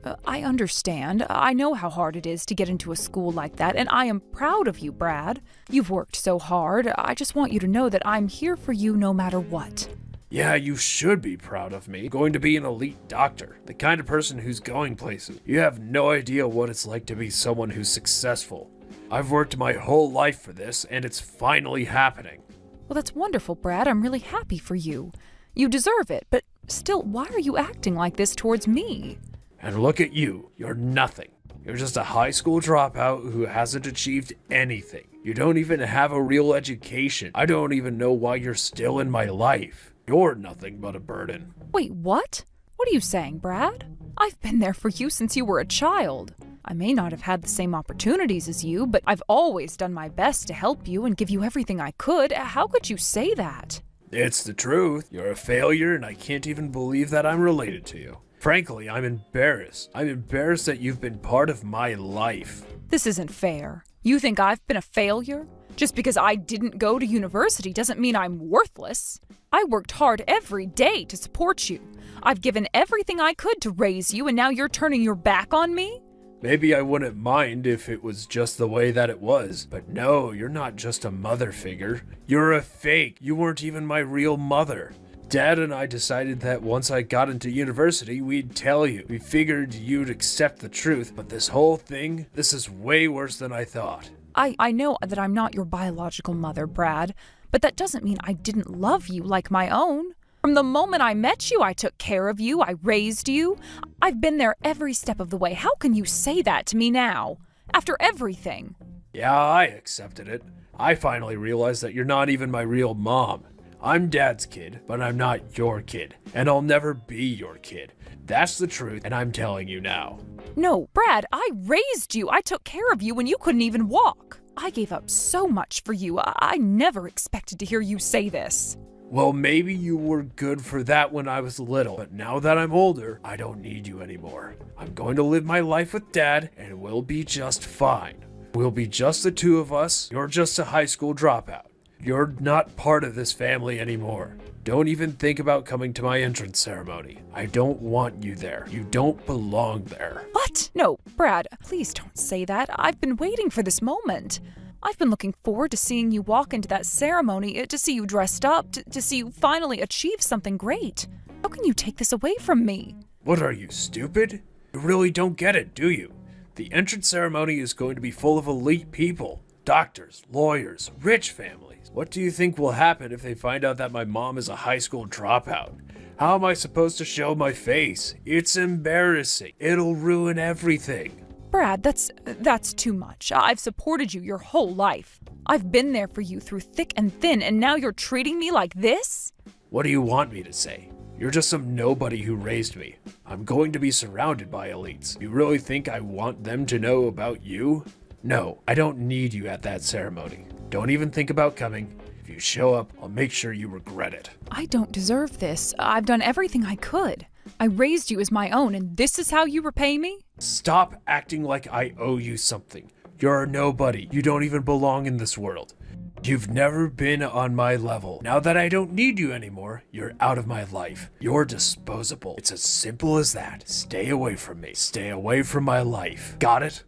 understand. I know how hard it is to get into a school like that, and I am proud of you, Brad. You've worked so hard. I just want you to know that I'm here for you no matter what. Yeah, you should be proud of me. Going to be an elite doctor, the kind of person who's going places. You have no idea what it's like to be someone who's successful. I've worked my whole life for this, and it's finally happening. Well, that's wonderful, Brad. I'm really happy for you. You deserve it, but still, why are you acting like this towards me? And look at you. You're nothing. You're just a high school dropout who hasn't achieved anything. You don't even have a real education. I don't even know why you're still in my life. You're nothing but a burden. Wait, what? What are you saying, Brad? I've been there for you since you were a child. I may not have had the same opportunities as you, but I've always done my best to help you and give you everything I could. How could you say that? It's the truth. You're a failure, and I can't even believe that I'm related to you. Frankly, I'm embarrassed. I'm embarrassed that you've been part of my life. This isn't fair. You think I've been a failure? Just because I didn't go to university doesn't mean I'm worthless. I worked hard every day to support you. I've given everything I could to raise you, and now you're turning your back on me? Maybe I wouldn't mind if it was just the way that it was. But no, you're not just a mother figure. You're a fake. You weren't even my real mother. Dad and I decided that once I got into university, we'd tell you. We figured you'd accept the truth, but this whole thing, this is way worse than I thought. I know that I'm not your biological mother, Brad, but that doesn't mean I didn't love you like my own. From the moment I met you, I took care of you, I raised you. I've been there every step of the way. How can you say that to me now? After everything? Yeah, I accepted it. I finally realized that you're not even my real mom. I'm Dad's kid, but I'm not your kid, and I'll never be your kid. That's the truth, and I'm telling you now. No, Brad, I raised you. I took care of you when you couldn't even walk. I gave up so much for you. I never expected to hear you say this. Well, maybe you were good for that when I was little, but now that I'm older, I don't need you anymore. I'm going to live my life with Dad, and we'll be just fine. We'll be just the two of us. You're just a high school dropout. You're not part of this family anymore. Don't even think about coming to my entrance ceremony. I don't want you there. You don't belong there. What? No, Brad, please don't say that. I've been waiting for this moment. I've been looking forward to seeing you walk into that ceremony, to see you dressed up, to see you finally achieve something great. How can you take this away from me? What are you, stupid? You really don't get it, do you? The entrance ceremony is going to be full of elite people. Doctors, lawyers, rich families. What do you think will happen if they find out that my mom is a high school dropout? How am I supposed to show my face? It's embarrassing. It'll ruin everything. Brad, that's too much. I've supported you your whole life. I've been there for you through thick and thin, and now you're treating me like this? What do you want me to say? You're just some nobody who raised me. I'm going to be surrounded by elites. You really think I want them to know about you? No, I don't need you at that ceremony. Don't even think about coming. If you show up, I'll make sure you regret it. I don't deserve this. I've done everything I could. I raised you as my own, and this is how you repay me? Stop acting like I owe you something. You're a nobody. You don't even belong in this world. You've never been on my level. Now that I don't need you anymore, you're out of my life. You're disposable. It's as simple as that. Stay away from me. Stay away from my life. Got it?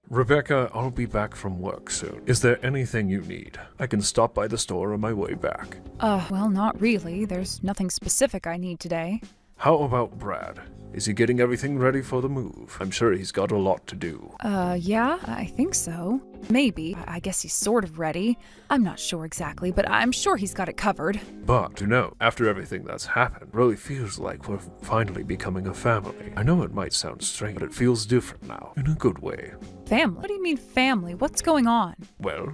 Rebecca, I'll be back from work soon. Is there anything you need? I can stop by the store on my way back. Well, not really. There's nothing specific I need today. How about Brad? Is he getting everything ready for the move? I'm sure he's got a lot to do. Yeah, I think so. Maybe. I guess he's sort of ready. I'm not sure exactly, but I'm sure he's got it covered. But, after everything that's happened, really feels like we're finally becoming a family. I know it might sound strange, but it feels different now, in a good way. Family? What do you mean family? What's going on? Well,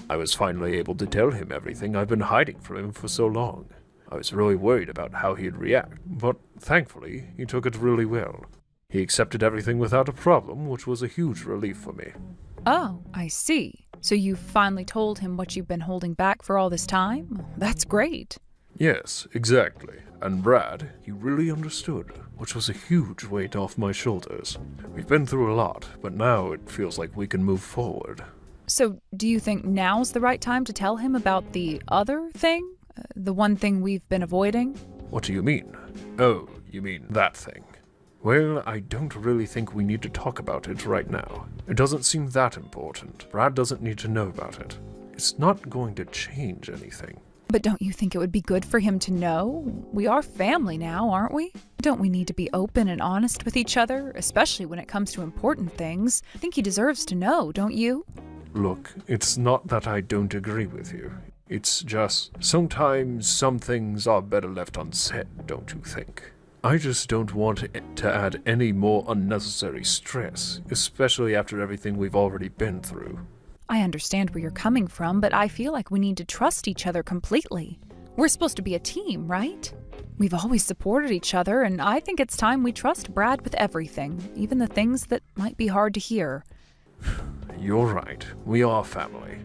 I was finally able to tell him everything I've been hiding from him for so long. I was really worried about how he'd react, but thankfully, he took it really well. He accepted everything without a problem, which was a huge relief for me. Oh, I see. So you finally told him what you've been holding back for all this time? That's great. Yes, exactly. And Brad, he really understood, which was a huge weight off my shoulders. We've been through a lot, but now it feels like we can move forward. So do you think now's the right time to tell him about the other thing? The one thing we've been avoiding? What do you mean? Oh, you mean that thing. Well, I don't really think we need to talk about it right now. It doesn't seem that important. Brad doesn't need to know about it. It's not going to change anything. But don't you think it would be good for him to know? We are family now, aren't we? Don't we need to be open and honest with each other, especially when it comes to important things? I think he deserves to know, don't you? Look, it's not that I don't agree with you. It's just, sometimes some things are better left unsaid, don't you think? I just don't want it to add any more unnecessary stress, especially after everything we've already been through. I understand where you're coming from, but I feel like we need to trust each other completely. We're supposed to be a team, right? We've always supported each other, and I think it's time we trust Brad with everything, even the things that might be hard to hear. You're right, we are family.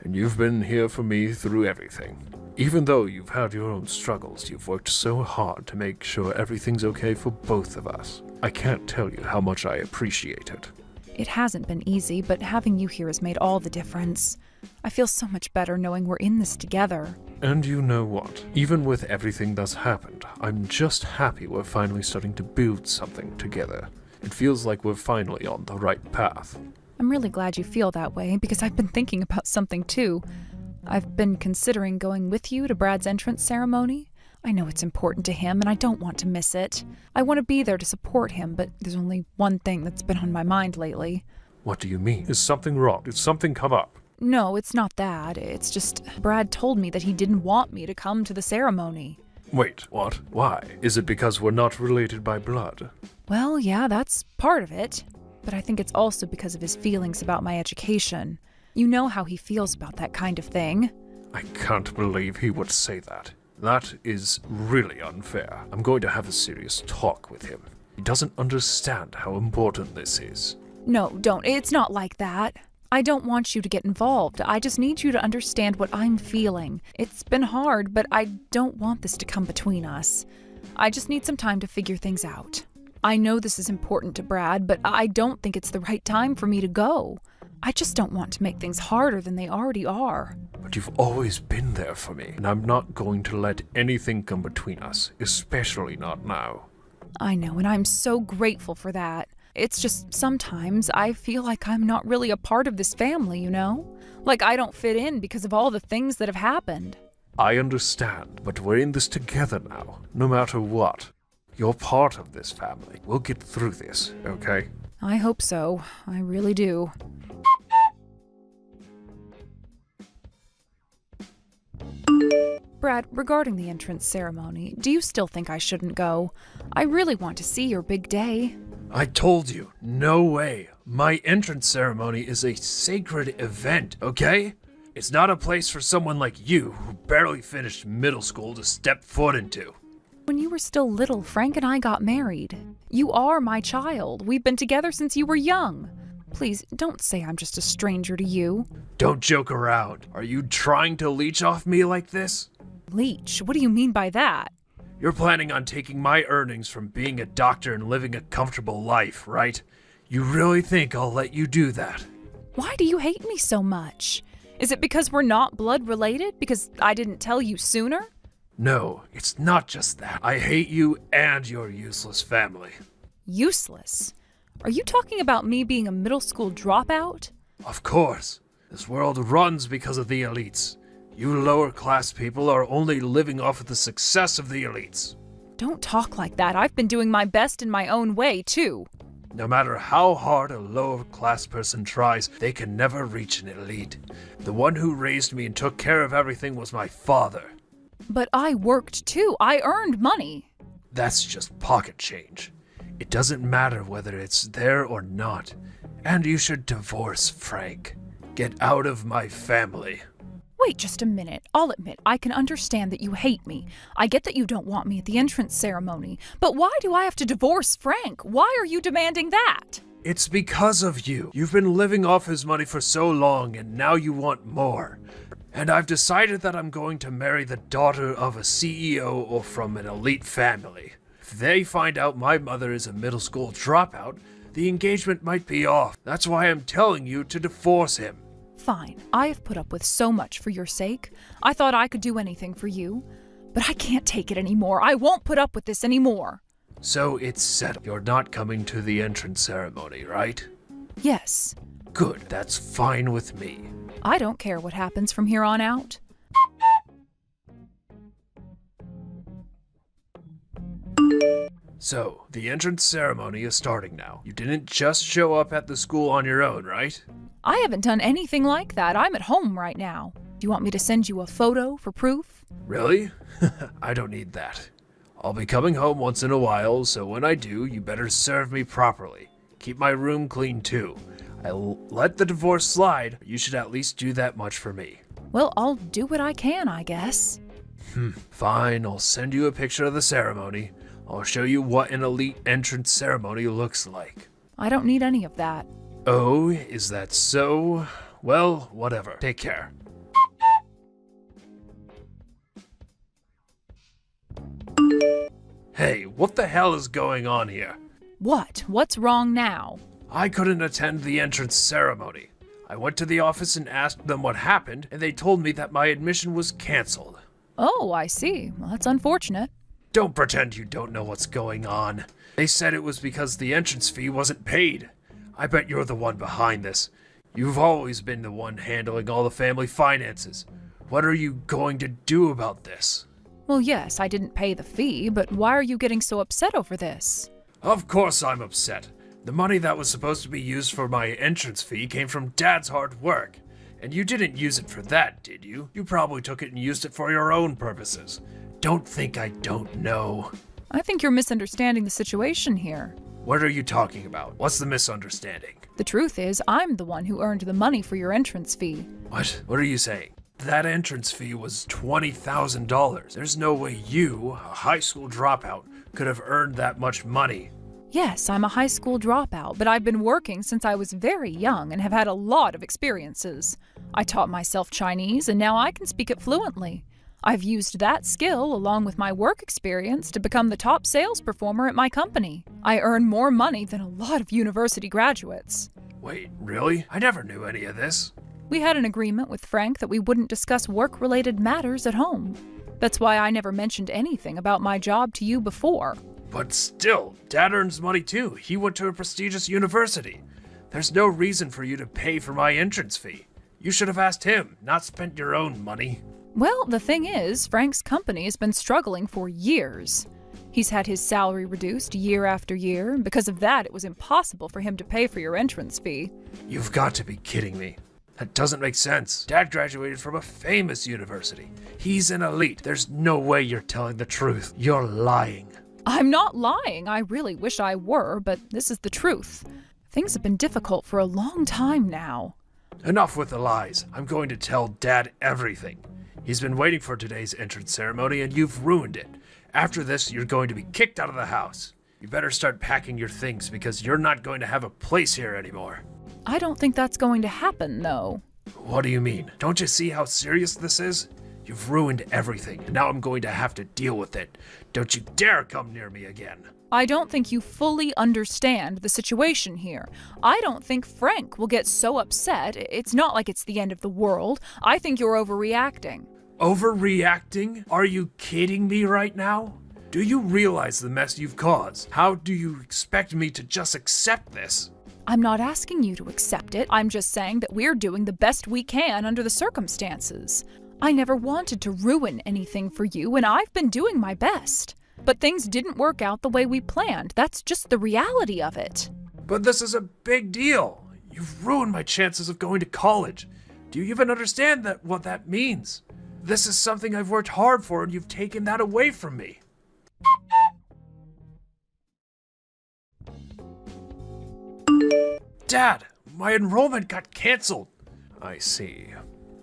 And you've been here for me through everything. Even though you've had your own struggles, you've worked so hard to make sure everything's okay for both of us. I can't tell you how much I appreciate it. It hasn't been easy, but having you here has made all the difference. I feel so much better knowing we're in this together. And you know what? Even with everything that's happened, I'm just happy we're finally starting to build something together. It feels like we're finally on the right path. I'm really glad you feel that way, because I've been thinking about something too. I've been considering going with you to Brad's entrance ceremony. I know it's important to him, and I don't want to miss it. I want to be there to support him, but there's only one thing that's been on my mind lately. What do you mean? Is something wrong? Did something come up? No, it's not that. It's just Brad told me that he didn't want me to come to the ceremony. Wait, what? Why? Is it because we're not related by blood? Well, yeah, that's part of it. but I think it's also because of his feelings about my education. You know how he feels about that kind of thing. I can't believe he would say that. That is really unfair. I'm going to have a serious talk with him. He doesn't understand how important this is. No, don't. It's not like that. I don't want you to get involved. I just need you to understand what I'm feeling. It's been hard, but I don't want this to come between us. I just need some time to figure things out. I know this is important to Brad, but I don't think it's the right time for me to go. I just don't want to make things harder than they already are. But you've always been there for me, and I'm not going to let anything come between us, especially not now. I know, and I'm so grateful for that. It's just sometimes I feel like I'm not really a part of this family, you know? Like I don't fit in because of all the things that have happened. I understand, but we're in this together now, no matter what. You're part of this family. We'll get through this, okay? I hope so. I really do. Brad, regarding the entrance ceremony, do you still think I shouldn't go? I really want to see your big day. I told you, no way. My entrance ceremony is a sacred event, okay? It's not a place for someone like you, who barely finished middle school, to step foot into. When you were still little, Frank and I got married. You are my child. We've been together since you were young. Please, don't say I'm just a stranger to you. Don't joke around. Are you trying to leech off me like this? Leech? What do you mean by that? You're planning on taking my earnings from being a doctor and living a comfortable life, right? You really think I'll let you do that? Why do you hate me so much? Is it because we're not blood related? Because I didn't tell you sooner? No, it's not just that. I hate you and your useless family. Useless? Are you talking about me being a middle school dropout? Of course. This world runs because of the elites. You lower class people are only living off of the success of the elites. Don't talk like that. I've been doing my best in my own way, too. No matter how hard a lower class person tries, they can never reach an elite. The one who raised me and took care of everything was my father. But I worked, too. I earned money. That's just pocket change. It doesn't matter whether it's there or not. And you should divorce Frank. Get out of my family. Wait just a minute. I'll admit, I can understand that you hate me. I get that you don't want me at the entrance ceremony. But why do I have to divorce Frank? Why are you demanding that? It's because of you. You've been living off his money for so long, and now you want more. And I've decided that I'm going to marry the daughter of a CEO or from an elite family. If they find out my mother is a middle school dropout, the engagement might be off. That's why I'm telling you to divorce him. Fine. I have put up with so much for your sake. I thought I could do anything for you. But I can't take it anymore. I won't put up with this anymore. So it's settled. You're not coming to the entrance ceremony, right? Yes. Good. That's fine with me. I don't care what happens from here on out. So, the entrance ceremony is starting now. You didn't just show up at the school on your own, right? I haven't done anything like that. I'm at home right now. Do you want me to send you a photo for proof? Really? I don't need that. I'll be coming home once in a while, so when I do, you better serve me properly. Keep my room clean too. I'll let the divorce slide, but you should at least do that much for me. Well, I'll do what I can, I guess. Fine, I'll send you a picture of the ceremony. I'll show you what an elite entrance ceremony looks like. I don't need any of that. Oh, is that so? Well, whatever. Take care. Hey, what the hell is going on here? What? What's wrong now? I couldn't attend the entrance ceremony. I went to the office and asked them what happened, and they told me that my admission was canceled. Oh, I see. Well, that's unfortunate. Don't pretend you don't know what's going on. They said it was because the entrance fee wasn't paid. I bet you're the one behind this. You've always been the one handling all the family finances. What are you going to do about this? Well, yes, I didn't pay the fee, but why are you getting so upset over this? Of course I'm upset. The money that was supposed to be used for my entrance fee came from Dad's hard work. And you didn't use it for that, did you? You probably took it and used it for your own purposes. Don't think I don't know. I think you're misunderstanding the situation here. What are you talking about? What's the misunderstanding? The truth is, I'm the one who earned the money for your entrance fee. What? What are you saying? That entrance fee was $20,000. There's no way you, a high school dropout, could have earned that much money. Yes, I'm a high school dropout, but I've been working since I was very young and have had a lot of experiences. I taught myself Chinese, and now I can speak it fluently. I've used that skill, along with my work experience, to become the top sales performer at my company. I earn more money than a lot of university graduates. Wait, really? I never knew any of this. We had an agreement with Frank that we wouldn't discuss work-related matters at home. That's why I never mentioned anything about my job to you before. But still, Dad earns money too. He went to a prestigious university. There's no reason for you to pay for my entrance fee. You should have asked him, not spent your own money. Well, the thing is, Frank's company has been struggling for years. He's had his salary reduced year after year, and because of that, it was impossible for him to pay for your entrance fee. You've got to be kidding me. That doesn't make sense. Dad graduated from a famous university. He's an elite. There's no way you're telling the truth. You're lying. I'm not lying. I really wish I were, but this is the truth. Things have been difficult for a long time now. Enough with the lies. I'm going to tell Dad everything. He's been waiting for today's entrance ceremony, and you've ruined it. After this, you're going to be kicked out of the house. You better start packing your things because you're not going to have a place here anymore. I don't think that's going to happen, though. What do you mean? Don't you see how serious this is? You've ruined everything, and now I'm going to have to deal with it. Don't you dare come near me again. I don't think you fully understand the situation here. I don't think Frank will get so upset. It's not like it's the end of the world. I think you're overreacting. Overreacting? Are you kidding me right now? Do you realize the mess you've caused? How do you expect me to just accept this? I'm not asking you to accept it. I'm just saying that we're doing the best we can under the circumstances. I never wanted to ruin anything for you, and I've been doing my best. But things didn't work out the way we planned. That's just the reality of it. But this is a big deal. You've ruined my chances of going to college. Do you even understand what that means? This is something I've worked hard for, and you've taken that away from me. Dad, my enrollment got canceled. I see.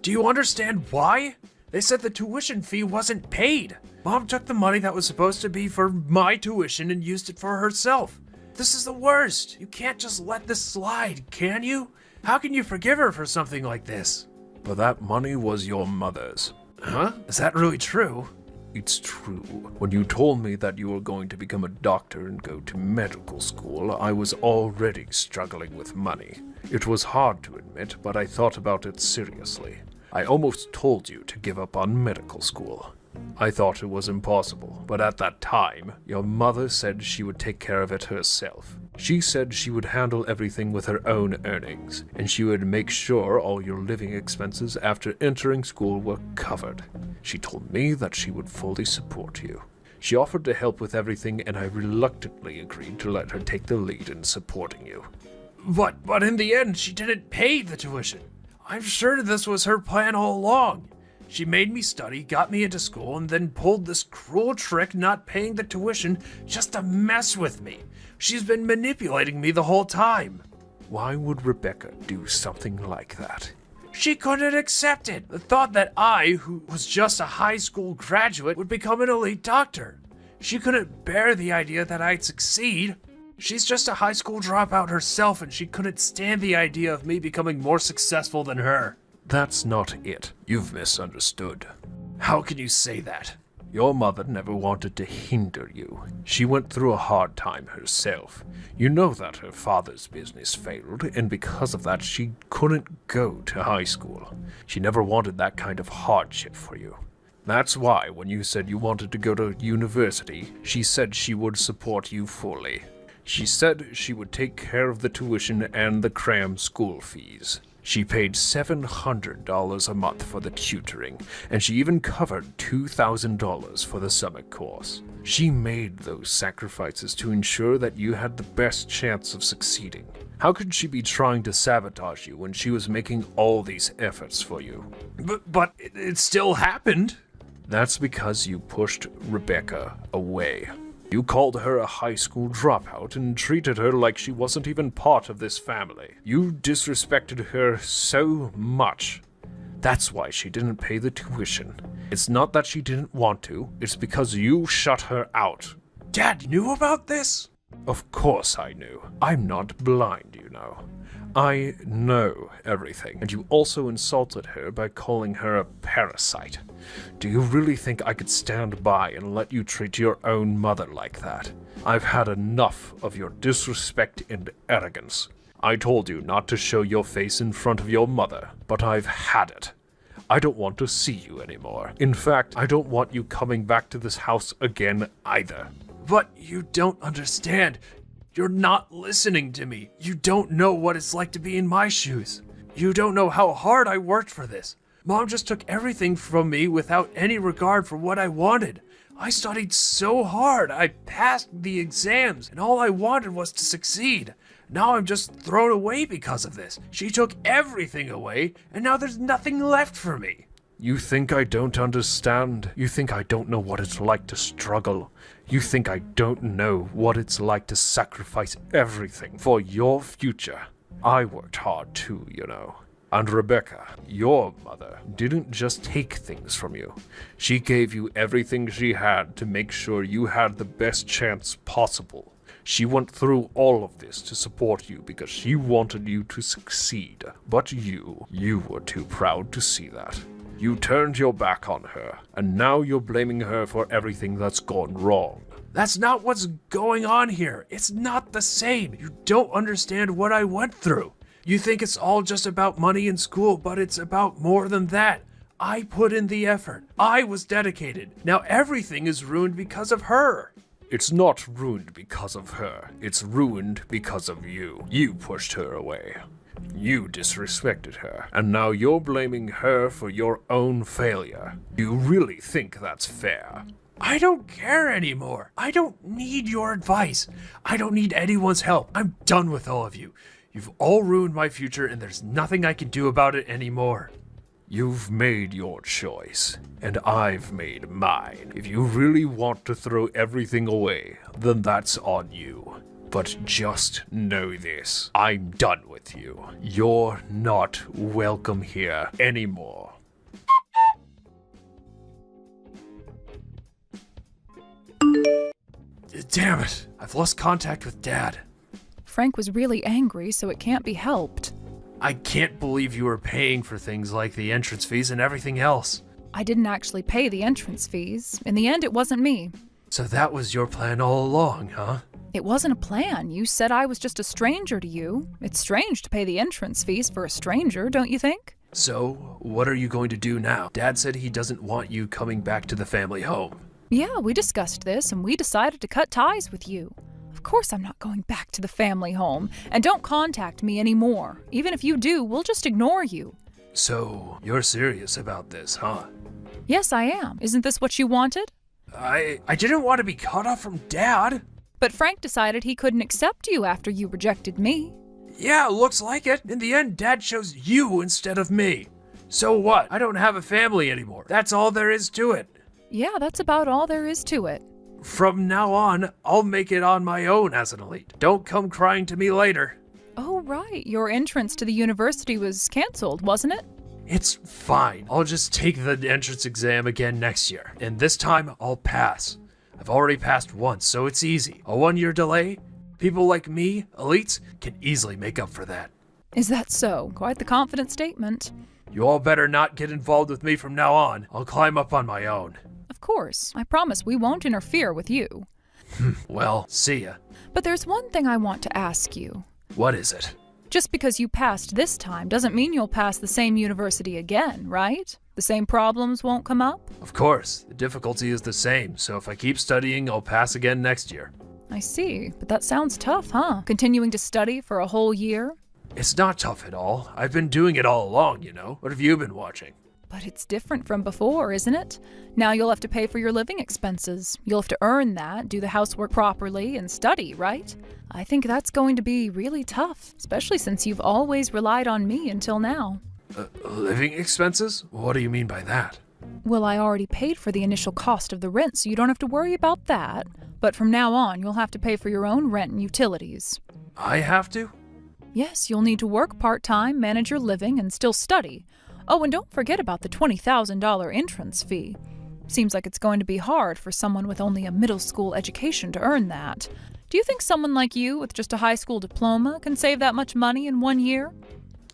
Do you understand why? They said the tuition fee wasn't paid. Mom took the money that was supposed to be for my tuition and used it for herself. This is the worst. You can't just let this slide, can you? How can you forgive her for something like this? But that money was your mother's. Huh? Is that really true? It's true. When you told me that you were going to become a doctor and go to medical school, I was already struggling with money. It was hard to admit, but I thought about it seriously. I almost told you to give up on medical school. I thought it was impossible, but at that time, your mother said she would take care of it herself. She said she would handle everything with her own earnings, and she would make sure all your living expenses after entering school were covered. She told me that she would fully support you. She offered to help with everything, and I reluctantly agreed to let her take the lead in supporting you. But in the end, she didn't pay the tuition. I'm sure this was her plan all along. She made me study, got me into school, and then pulled this cruel trick not paying the tuition just to mess with me. She's been manipulating me the whole time. Why would Rebecca do something like that? She couldn't accept it. The thought that I, who was just a high school graduate, would become an elite doctor. She couldn't bear the idea that I'd succeed. She's just a high school dropout herself, and she couldn't stand the idea of me becoming more successful than her. That's not it. You've misunderstood. How can you say that? Your mother never wanted to hinder you. She went through a hard time herself. You know that her father's business failed, and because of that, she couldn't go to high school. She never wanted that kind of hardship for you. That's why, when you said you wanted to go to university, she said she would support you fully. She said she would take care of the tuition and the cram school fees. She paid $700 a month for the tutoring, and she even covered $2,000 for the summer course. She made those sacrifices to ensure that you had the best chance of succeeding. How could she be trying to sabotage you when she was making all these efforts for you? But it still happened. That's because you pushed Rebecca away. You called her a high school dropout and treated her like she wasn't even part of this family. You disrespected her so much. That's why she didn't pay the tuition. It's not that she didn't want to, it's because you shut her out. Dad knew about this? Of course I knew. I'm not blind, you know. I know everything, and you also insulted her by calling her a parasite. Do you really think I could stand by and let you treat your own mother like that? I've had enough of your disrespect and arrogance. I told you not to show your face in front of your mother, but I've had it. I don't want to see you anymore. In fact, I don't want you coming back to this house again either. But you don't understand. You're not listening to me. You don't know what it's like to be in my shoes. You don't know how hard I worked for this. Mom just took everything from me without any regard for what I wanted. I studied so hard. I passed the exams, and all I wanted was to succeed. Now I'm just thrown away because of this. She took everything away, and now there's nothing left for me. You think I don't understand? You think I don't know what it's like to struggle? You think I don't know what it's like to sacrifice everything for your future? I worked hard too, you know. And Rebecca, your mother, didn't just take things from you. She gave you everything she had to make sure you had the best chance possible. She went through all of this to support you because she wanted you to succeed. But you were too proud to see that. You turned your back on her, and now you're blaming her for everything that's gone wrong. That's not what's going on here. It's not the same. You don't understand what I went through. You think it's all just about money in school, but it's about more than that. I put in the effort. I was dedicated. Now everything is ruined because of her. It's not ruined because of her. It's ruined because of you. You pushed her away. You disrespected her, and now you're blaming her for your own failure. You really think that's fair? I don't care anymore. I don't need your advice. I don't need anyone's help. I'm done with all of you. You've all ruined my future, and there's nothing I can do about it anymore. You've made your choice, and I've made mine. If you really want to throw everything away, then that's on you. But just know this, I'm done with you. You're not welcome here anymore. Damn it, I've lost contact with Dad. Frank was really angry, so it can't be helped. I can't believe you were paying for things like the entrance fees and everything else. I didn't actually pay the entrance fees. In the end, it wasn't me. So that was your plan all along, huh? It wasn't a plan. You said I was just a stranger to you. It's strange to pay the entrance fees for a stranger, don't you think? So, what are you going to do now? Dad said he doesn't want you coming back to the family home. Yeah, we discussed this, and we decided to cut ties with you. Of course I'm not going back to the family home, and don't contact me anymore. Even if you do, we'll just ignore you. So, you're serious about this, huh? Yes, I am. Isn't this what you wanted? I didn't want to be cut off from Dad. But Frank decided he couldn't accept you after you rejected me. Yeah, looks like it. In the end, Dad chose you instead of me. So what? I don't have a family anymore. That's all there is to it. Yeah, that's about all there is to it. From now on, I'll make it on my own as an elite. Don't come crying to me later. Oh, right. Your entrance to the university was canceled, wasn't it? It's fine. I'll just take the entrance exam again next year. And this time, I'll pass. I've already passed once, so it's easy. A 1-year delay? People like me, elites, can easily make up for that. Is that so? Quite the confident statement. You all better not get involved with me from now on. I'll climb up on my own. Of course. I promise we won't interfere with you. Well, see ya. But there's one thing I want to ask you. What is it? Just because you passed this time doesn't mean you'll pass the same university again, right? The same problems won't come up? Of course. The difficulty is the same, so if I keep studying, I'll pass again next year. I see, but that sounds tough, huh? Continuing to study for a whole year? It's not tough at all. I've been doing it all along, you know. What have you been watching? But it's different from before, isn't it? Now you'll have to pay for your living expenses. You'll have to earn that, do the housework properly, and study, right? I think that's going to be really tough, especially since you've always relied on me until now. Living expenses? What do you mean by that? Well, I already paid for the initial cost of the rent, so you don't have to worry about that. But from now on, you'll have to pay for your own rent and utilities. I have to? Yes, you'll need to work part-time, manage your living, and still study. Oh, and don't forget about the $20,000 entrance fee. Seems like it's going to be hard for someone with only a middle school education to earn that. Do you think someone like you with just a high school diploma can save that much money in 1 year?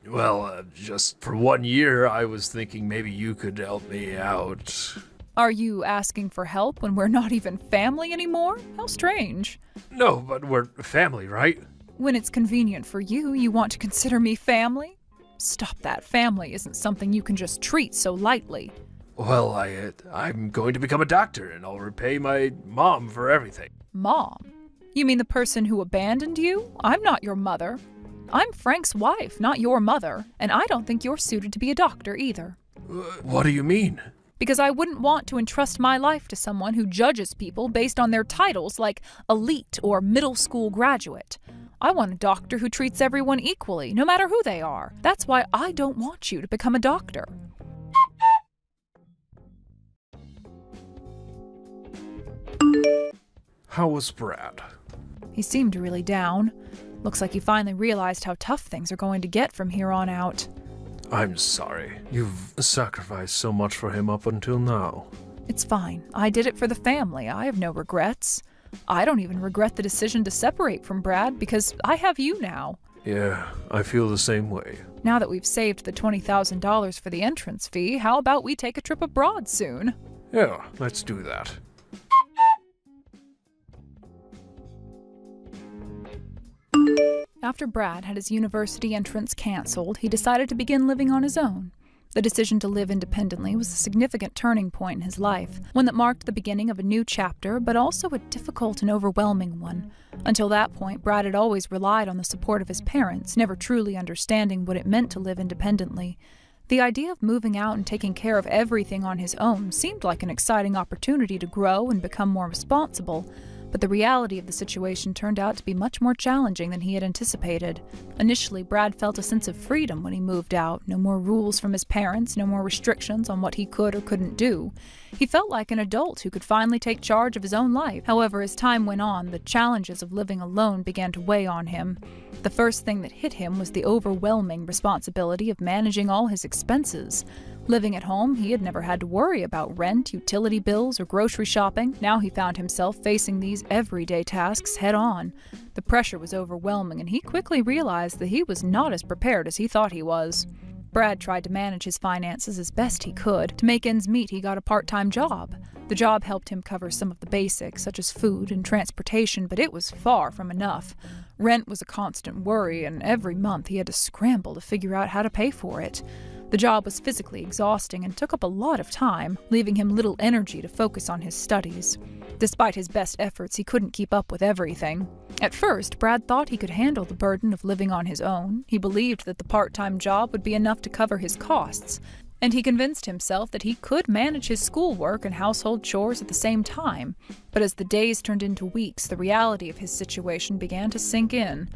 Well, just for 1 year, I was thinking maybe you could help me out. Are you asking for help when we're not even family anymore? How strange. No, but we're family, right? When it's convenient for you, you want to consider me family? Stop that. Family isn't something you can just treat so lightly. Well, I'm going to become a doctor, and I'll repay my mom for everything. Mom? You mean the person who abandoned you? I'm not your mother. I'm Frank's wife, not your mother, and I don't think you're suited to be a doctor either. What do you mean? Because I wouldn't want to entrust my life to someone who judges people based on their titles like elite or middle school graduate. I want a doctor who treats everyone equally, no matter who they are. That's why I don't want you to become a doctor. How was Brad? He seemed really down. Looks like he finally realized how tough things are going to get from here on out. I'm sorry. You've sacrificed so much for him up until now. It's fine. I did it for the family. I have no regrets. I don't even regret the decision to separate from Brad because I have you now. Yeah, I feel the same way. Now that we've saved the $20,000 for the entrance fee, how about we take a trip abroad soon? Yeah, let's do that. After Brad had his university entrance canceled, he decided to begin living on his own. The decision to live independently was a significant turning point in his life, one that marked the beginning of a new chapter, but also a difficult and overwhelming one. Until that point, Brad had always relied on the support of his parents, never truly understanding what it meant to live independently. The idea of moving out and taking care of everything on his own seemed like an exciting opportunity to grow and become more responsible. But the reality of the situation turned out to be much more challenging than he had anticipated. Initially, Brad felt a sense of freedom when he moved out. No more rules from his parents, no more restrictions on what he could or couldn't do. He felt like an adult who could finally take charge of his own life. However, as time went on, the challenges of living alone began to weigh on him. The first thing that hit him was the overwhelming responsibility of managing all his expenses. Living at home, he had never had to worry about rent, utility bills, or grocery shopping. Now he found himself facing these everyday tasks head-on. The pressure was overwhelming, and he quickly realized that he was not as prepared as he thought he was. Brad tried to manage his finances as best he could. To make ends meet, he got a part-time job. The job helped him cover some of the basics, such as food and transportation, but it was far from enough. Rent was a constant worry, and every month he had to scramble to figure out how to pay for it. The job was physically exhausting and took up a lot of time, leaving him little energy to focus on his studies. Despite his best efforts, he couldn't keep up with everything. At first, Brad thought he could handle the burden of living on his own. He believed that the part-time job would be enough to cover his costs, and he convinced himself that he could manage his schoolwork and household chores at the same time. But as the days turned into weeks, the reality of his situation began to sink in.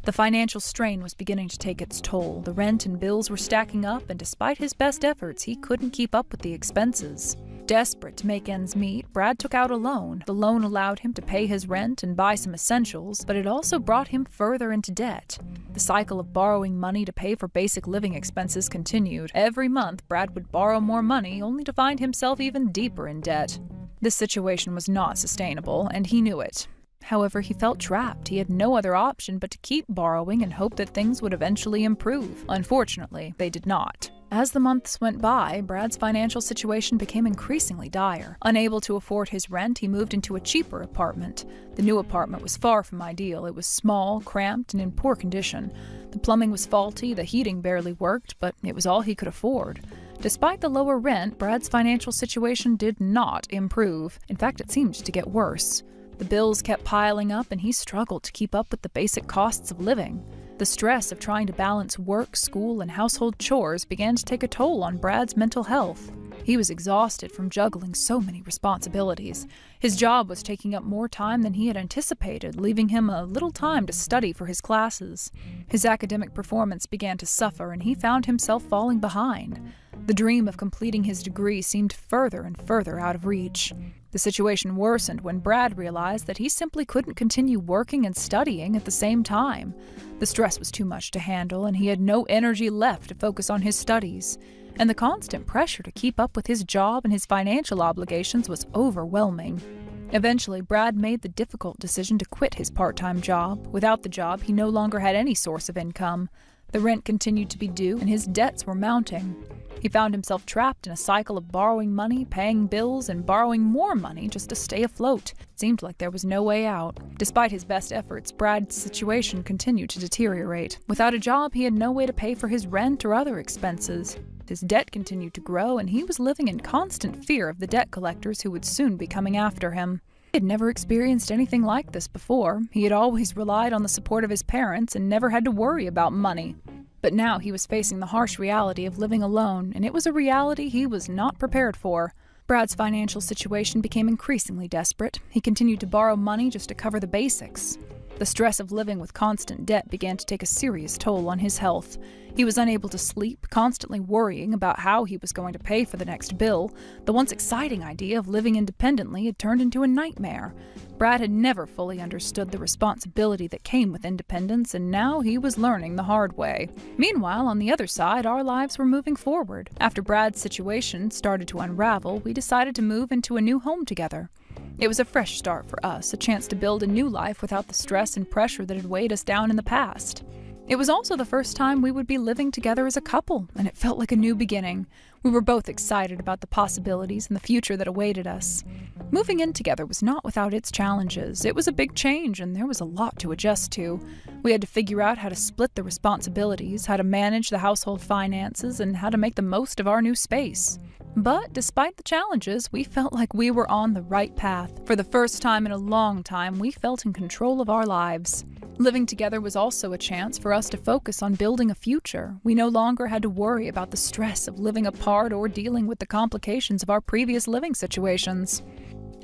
The financial strain was beginning to take its toll. The rent and bills were stacking up, and despite his best efforts, he couldn't keep up with the expenses. Desperate to make ends meet, Brad took out a loan. The loan allowed him to pay his rent and buy some essentials, but it also brought him further into debt. The cycle of borrowing money to pay for basic living expenses continued. Every month, Brad would borrow more money, only to find himself even deeper in debt. This situation was not sustainable, and he knew it. However, he felt trapped. He had no other option but to keep borrowing and hope that things would eventually improve. Unfortunately, they did not. As the months went by, Brad's financial situation became increasingly dire. Unable to afford his rent, he moved into a cheaper apartment. The new apartment was far from ideal. It was small, cramped, and in poor condition. The plumbing was faulty, the heating barely worked, but it was all he could afford. Despite the lower rent, Brad's financial situation did not improve. In fact, it seemed to get worse. The bills kept piling up, and he struggled to keep up with the basic costs of living. The stress of trying to balance work, school, and household chores began to take a toll on Brad's mental health. He was exhausted from juggling so many responsibilities. His job was taking up more time than he had anticipated, leaving him a little time to study for his classes. His academic performance began to suffer, and he found himself falling behind. The dream of completing his degree seemed further and further out of reach. The situation worsened when Brad realized that he simply couldn't continue working and studying at the same time. The stress was too much to handle, and he had no energy left to focus on his studies. And the constant pressure to keep up with his job and his financial obligations was overwhelming. Eventually, Brad made the difficult decision to quit his part-time job. Without the job, he no longer had any source of income. The rent continued to be due, and his debts were mounting. He found himself trapped in a cycle of borrowing money, paying bills, and borrowing more money just to stay afloat. It seemed like there was no way out. Despite his best efforts, Brad's situation continued to deteriorate. Without a job, he had no way to pay for his rent or other expenses. His debt continued to grow, and he was living in constant fear of the debt collectors who would soon be coming after him. He had never experienced anything like this before. He had always relied on the support of his parents and never had to worry about money. But now he was facing the harsh reality of living alone, and it was a reality he was not prepared for. Brad's financial situation became increasingly desperate. He continued to borrow money just to cover the basics. The stress of living with constant debt began to take a serious toll on his health. He was unable to sleep, constantly worrying about how he was going to pay for the next bill. The once exciting idea of living independently had turned into a nightmare. Brad had never fully understood the responsibility that came with independence, and now he was learning the hard way. Meanwhile, on the other side, our lives were moving forward. After Brad's situation started to unravel, we decided to move into a new home together. It was a fresh start for us, a chance to build a new life without the stress and pressure that had weighed us down in the past. It was also the first time we would be living together as a couple, and it felt like a new beginning. We were both excited about the possibilities and the future that awaited us. Moving in together was not without its challenges. It was a big change, and there was a lot to adjust to. We had to figure out how to split the responsibilities, how to manage the household finances, and how to make the most of our new space. But despite the challenges, we felt like we were on the right path. For the first time in a long time, we felt in control of our lives. Living together was also a chance for us to focus on building a future. We no longer had to worry about the stress of living apart or dealing with the complications of our previous living situations.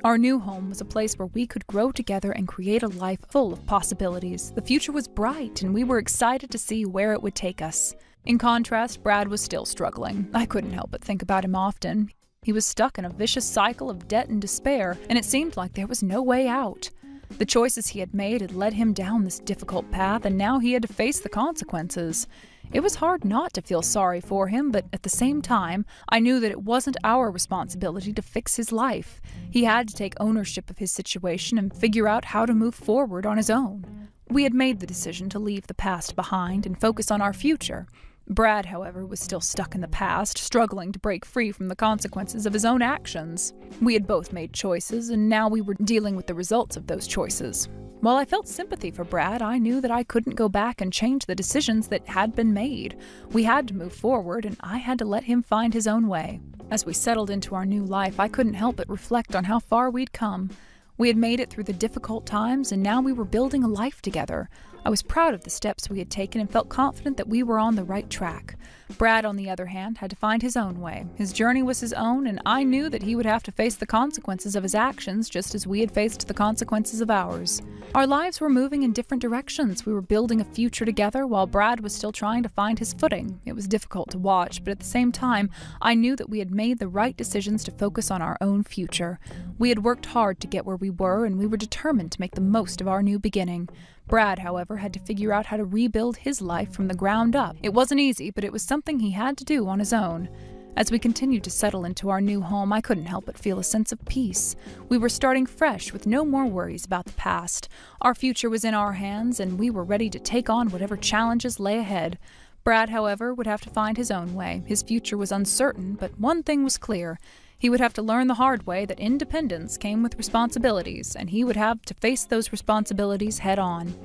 Our new home was a place where we could grow together and create a life full of possibilities. The future was bright, and we were excited to see where it would take us. In contrast, Brad was still struggling. I couldn't help but think about him often. He was stuck in a vicious cycle of debt and despair, and it seemed like there was no way out. The choices he had made had led him down this difficult path, and now he had to face the consequences. It was hard not to feel sorry for him, but at the same time, I knew that it wasn't our responsibility to fix his life. He had to take ownership of his situation and figure out how to move forward on his own. We had made the decision to leave the past behind and focus on our future. Brad, however, was still stuck in the past, struggling to break free from the consequences of his own actions. We had both made choices, and now we were dealing with the results of those choices. While I felt sympathy for Brad, I knew that I couldn't go back and change the decisions that had been made. We had to move forward, and I had to let him find his own way. As we settled into our new life, I couldn't help but reflect on how far we'd come. We had made it through the difficult times, and now we were building a life together. I was proud of the steps we had taken and felt confident that we were on the right track. Brad, on the other hand, had to find his own way. His journey was his own, and I knew that he would have to face the consequences of his actions just as we had faced the consequences of ours. Our lives were moving in different directions. We were building a future together while Brad was still trying to find his footing. It was difficult to watch, but at the same time, I knew that we had made the right decisions to focus on our own future. We had worked hard to get where we were, and we were determined to make the most of our new beginning. Brad, however, had to figure out how to rebuild his life from the ground up. It wasn't easy, but it was something he had to do on his own. As we continued to settle into our new home, I couldn't help but feel a sense of peace. We were starting fresh with no more worries about the past. Our future was in our hands, and we were ready to take on whatever challenges lay ahead. Brad, however, would have to find his own way. His future was uncertain, but one thing was clear. He would have to learn the hard way that independence came with responsibilities, and he would have to face those responsibilities head on.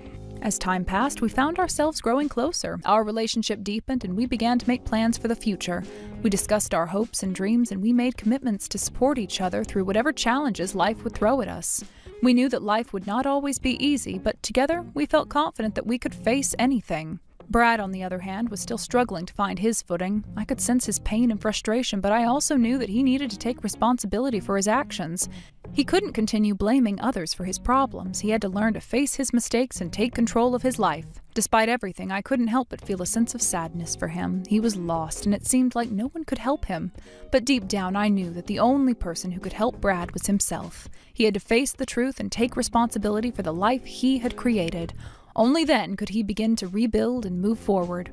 As time passed, we found ourselves growing closer. Our relationship deepened, and we began to make plans for the future. We discussed our hopes and dreams, and we made commitments to support each other through whatever challenges life would throw at us. We knew that life would not always be easy, but together we felt confident that we could face anything. Brad, on the other hand, was still struggling to find his footing. I could sense his pain and frustration, but I also knew that he needed to take responsibility for his actions. He couldn't continue blaming others for his problems. He had to learn to face his mistakes and take control of his life. Despite everything, I couldn't help but feel a sense of sadness for him. He was lost, and it seemed like no one could help him. But deep down, I knew that the only person who could help Brad was himself. He had to face the truth and take responsibility for the life he had created. Only then could he begin to rebuild and move forward.